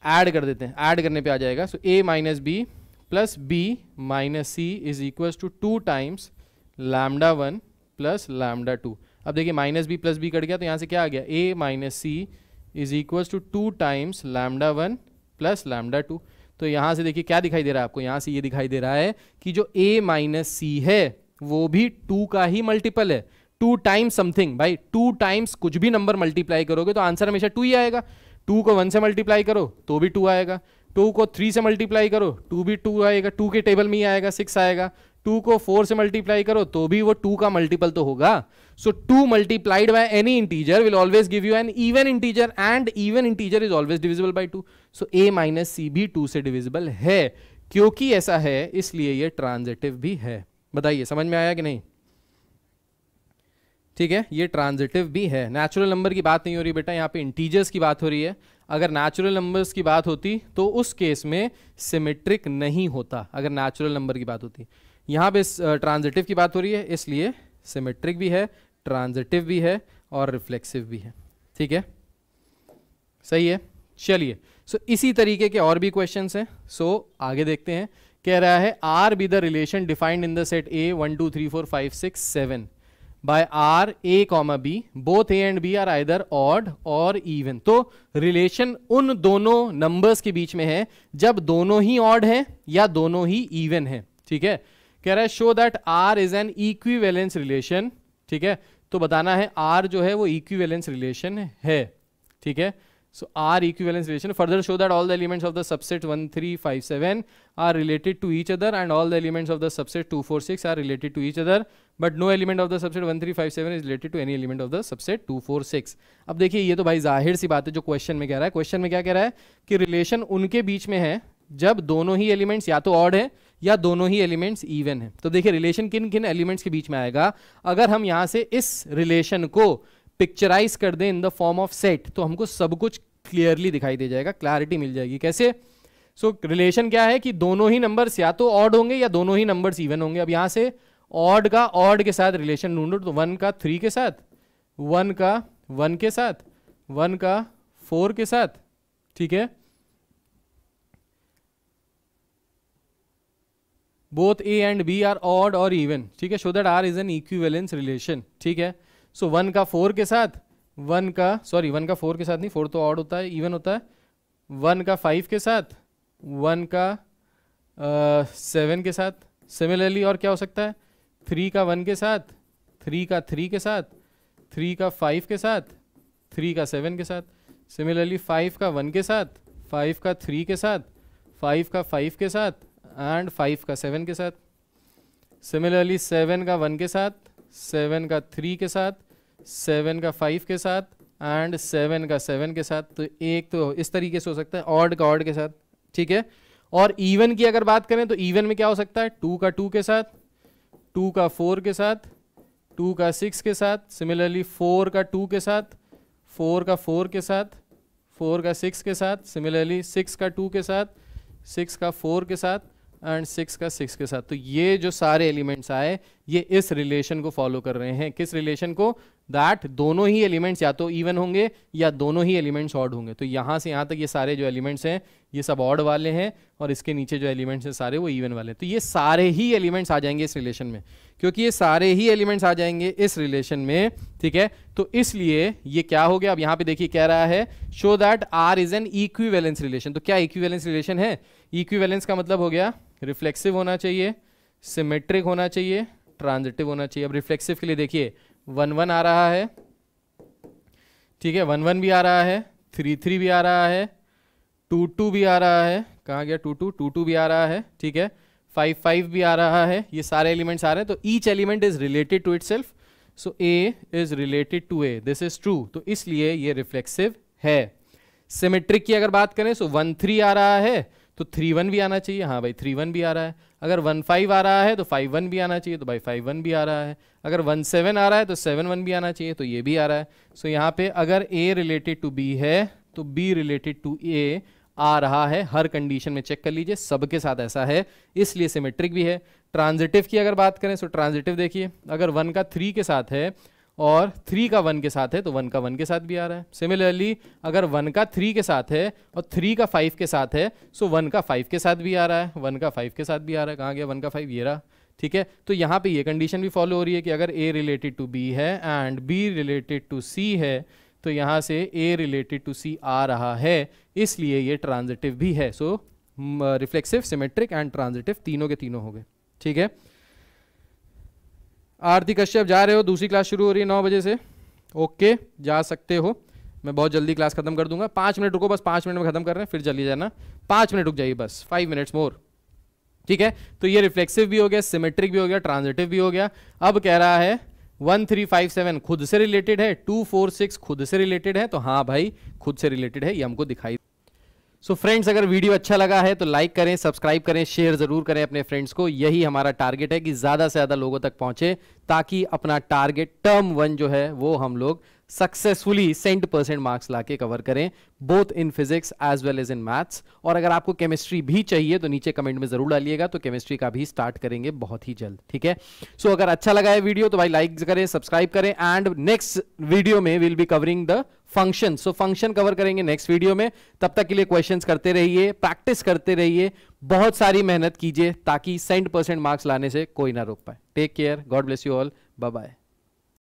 ऐड कर देते हैं, ऐड करने पे आ जाएगा। So a minus b plus b minus c is equal to 2 times lambda 1 plus lambda 2। अब देखिए minus b plus b cut गया, तो यहाँ से क्या आ गया? a minus c is equal to 2 times lambda 1 plus lambda 2। तो यहाँ से देखिए क्या दिखाई दे रहा है आपको? यहाँ से ये दिखाई दे रहा है कि जो a माइनस सी है वो भी 2 का ही मल्टीपल है। 2 टाइम्स समथिंग, भाई 2 टाइम्स कुछ भी नंबर मल्टीप्लाई करोगे तो आंसर हमेशा 2 ही आएगा। 2 को 1 से मल्टीप्लाई करो तो भी 2 आएगा, 2 को 3 से मल्टीप्लाई करो तो भी 2 आएगा, 2 के टेबल में ही आएगा, 6 आएगा। 2 को 4 से मल्टीप्लाई करो तो भी वो 2 का मल्टीपल तो होगा। So 2 multiplied by any integer will always give you an even integer, and even integer is always divisible by 2। So a minus c भी 2 से डिविजिबल है। क्योंकि ऐसा है इसलिए ये ट्रांजिटिव भी है। बताइए समझ में आया कि नहीं? ठीक है, ये ट्रांजिटिव भी है। नेचुरल नंबर की बात नहीं हो रही बेटा, यहाँ पे इंटीजर्स की बात हो रही है। अगर नेचुरल नंबर्स की बात होती तो उस केस में सिमेट्रिक नहीं होता, अगर नेचुरल नंबर की बात होती। यहाँ पे ट्रांजिटिव की बात हो रही है, इसलिए सिमेट्रिक भी है, ट्रांजिटिव भी है और रिफ्लेक्सिव भी है। ठीक है, सही है। चलिए, सो इसी तरीके के और भी क्वेश्चंस हैं। सो आगे देखते हैं। कह रहा है R be the relation defined in the set A 1 2 3 4 5 6 7 by R a comma b, both a and b are either odd or even. तो रिलेशन उन दोनों नंबर्स के बीच में है जब दोनों ही ऑड है या दोनों ही इवन है। ठीक है, कह रहा है show that R is an equivalence relation. ठीक है, तो बताना है आर जो है वो इक्विवेलेंस रिलेशन है। ठीक है, so R equivalence relation. Further show that all the elements of the subset 1 3 5 7 are related to each other and all the elements of the subset 2 4 6 are related to each other, but no element of the subset 1 3 5 7 is related to any element of the subset 2 4 6. अब देखिए ये तो भाई जाहिर सी बात है जो question में कह रहा है। क्वेश्चन में क्या कह रहा है कि रिलेशन उनके बीच में है जब दोनों ही एलिमेंट्स या तो ऑड है या दोनों ही एलिमेंट्स इवन है। तो देखिए रिलेशन किन किन एलिमेंट्स के बीच में आएगा। अगर हम यहां से इस रिलेशन को पिक्चराइज कर दें in the form of set तो हमको सब कुछ क्लियरली दिखाई दे जाएगा, क्लैरिटी मिल जाएगी। कैसे? सो रिलेशन क्या है कि दोनों ही नंबर्स या तो ऑड होंगे या दोनों ही नंबर्स इवन होंगे। अब यहां से ऑड का ऑड के साथ रिलेशन ढूंढो, तो 1 का 3 के साथ, 1 का 1 के साथ, 1 का 4 के साथ, ठीक है। Both a and b are odd or even, ठीक है, show that R is an equivalence relation, ठीक है। सो 1 का 4 के साथ, 1 का 4 के साथ नहीं, 4 तो ऑड होता है, इवन होता है। 1 का 5 के साथ, 1 का 7 के साथ, सिमिलरली और क्या हो सकता है, 3 का 1 के साथ, 3 का 3 के साथ, 3 का 5 के साथ, 3 का 7 के साथ, सिमिलरली 5 का 1 के साथ, 5 का 3 के साथ, 5 का 5 के साथ एंड 5 का 7 के साथ, सिमिलरली 7 का 1 के साथ, 7 का 3 के साथ, 7 का 5 के साथ एंड 7 का 7 के साथ। तो एक तो इस तरीके से हो सकता है ऑड का ऑड के साथ, ठीक है। और इवन की अगर बात करें तो इवन में क्या हो सकता है, 2 का 2 के साथ, 2 का 4 के साथ, 2 का 6 के साथ, सिमिलरली 4 का 2 के साथ, 4 का 4 के साथ, 4 का 6 के साथ, सिमिलरली 6 का 2 के साथ, 6 का 4 के साथ एंड 6 का 6 के साथ। तो ये जो सारे एलिमेंट्स आए ये इस रिलेशन को फॉलो कर रहे हैं। किस रिलेशन को, दैट दोनों ही एलिमेंट्स या तो इवन होंगे या दोनों ही एलिमेंट्स ऑड होंगे। तो यहाँ से यहाँ तक ये सारे जो एलिमेंट्स हैं ये सब ऑड वाले हैं और इसके नीचे जो एलिमेंट्स हैं सारे वो इवन वाले हैं। तो ये सारे ही एलिमेंट्स आ जाएंगे इस रिलेशन में, क्योंकि ये सारे ही एलिमेंट्स आ जाएंगे इस रिलेशन में, ठीक है। तो इसलिए ये क्या हो गया, अब यहाँ पे देखिए कह रहा है show that R is an equivalence relation. तो क्या इक्विवेलेंस रिलेशन है, इक्विवेलेंस का मतलब हो गया रिफ्लेक्सिव होना चाहिए, सिमेट्रिक होना चाहिए, ट्रांजिटिव होना चाहिए। अब रिफ्लेक्सिव के लिए देखिए 1 1 आ रहा है, ठीक है, 1 1 भी आ रहा है, 3 3 भी आ रहा है, 2 2 भी आ रहा है, कहाँ गया 2 2, 2 2 भी आ रहा है, ठीक है, 5 5 भी आ रहा है। ये सारे एलिमेंट्स आ रहे हैं। तो each element is related to itself, so a is related to a, this is true. तो इसलिए ये रिफ्लेक्सिव है। सिमेट्रिक की अगर बात करें तो 1 3 आ रहा है तो 3 1 भी आना चाहिए, हाँ भाई 3 1 भी आ रहा है। अगर 1 5 आ रहा है तो 5 1 भी आना चाहिए, तो भाई 5 1 भी आ रहा है। अगर 1 7 आ रहा है तो 7 1 भी आना चाहिए, तो ये भी आ रहा है। सो यहाँ पे अगर A रिलेटेड टू B है तो B रिलेटेड टू A आ रहा है। हर कंडीशन में चेक कर लीजिए, सबके साथ ऐसा है, इसलिए सिमेट्रिक भी है। ट्रांजिटिव की अगर बात करें तो ट्रांजिटिव देखिए, अगर 1 का 3 के साथ है और 3 का 1 के साथ है तो 1 का 1 के साथ भी आ रहा है। सिमिलरली अगर 1 का 3 के साथ है और 3 का 5 के साथ है सो 1 का 5 के साथ भी आ रहा है, 1 का 5 के साथ भी आ रहा है। कहाँ गया 1 का 5, ये रहा, ठीक है। तो यहाँ पे ये कंडीशन भी फॉलो हो रही है कि अगर A रिलेटेड टू B है and B related to C है तो यहाँ से A रिलेटेड टू C आ रहा है, इसलिए ये ट्रांजिटिव भी है। So reflexive, symmetric and transitive तीनों के तीनों हो गए, ठीक है। आरती कश्यप जा रहे हो, दूसरी क्लास शुरू हो रही है 9 बजे से, ओके जा सकते हो। मैं बहुत जल्दी क्लास खत्म कर दूंगा, 5 मिनट रुको, बस 5 मिनट में खत्म कर रहे हैं, फिर जल्दी जाना, 5 मिनट रुक जाइए बस, 5 मिनट्स मोर, ठीक है। तो ये रिफ्लेक्सिव भी हो गया, सिमेट्रिक भी हो गया, ट्रांजिटिव भी हो गया। अब कह रहा है 1 3 5 7 खुद से रिलेटेड है, 2 4 6 खुद से रिलेटेड है, तो हाँ भाई खुद से रिलेटेड है, ये हमको दिखाई। सो फ्रेंड्स, अगर वीडियो अच्छा लगा है तो लाइक करें, सब्सक्राइब करें, शेयर जरूर करें अपने फ्रेंड्स को। यही हमारा टारगेट है कि ज़्यादा से ज़्यादा लोगों तक पहुंचे, ताकि अपना टारगेट टर्म 1 जो है वो हम लोग सक्सेसफुली 100% मार्क्स लाके कवर करें, both in physics as well as in maths. और अगर आपको केमिस्ट्री भी चाहिए तो नीचे कमेंट में जरूर डालिएगा, तो केमिस्ट्री का भी स्टार्ट करेंगे बहुत ही जल्द, ठीक है। सो अगर अच्छा लगा है वीडियो तो भाई लाइक करें, सब्सक्राइब करें, एंड नेक्स्ट वीडियो में will be covering the function. So function cover करेंगे नेक्स्ट वीडियो में। तब तक के लिए क्वेश्चंस करते रहिए, प्रैक्टिस करते रहिए, बहुत सारी मेहनत कीजिए, ताकि 100% मार्क्स लाने से कोई ना रोक पाए। Take care, God bless you all, bye bye.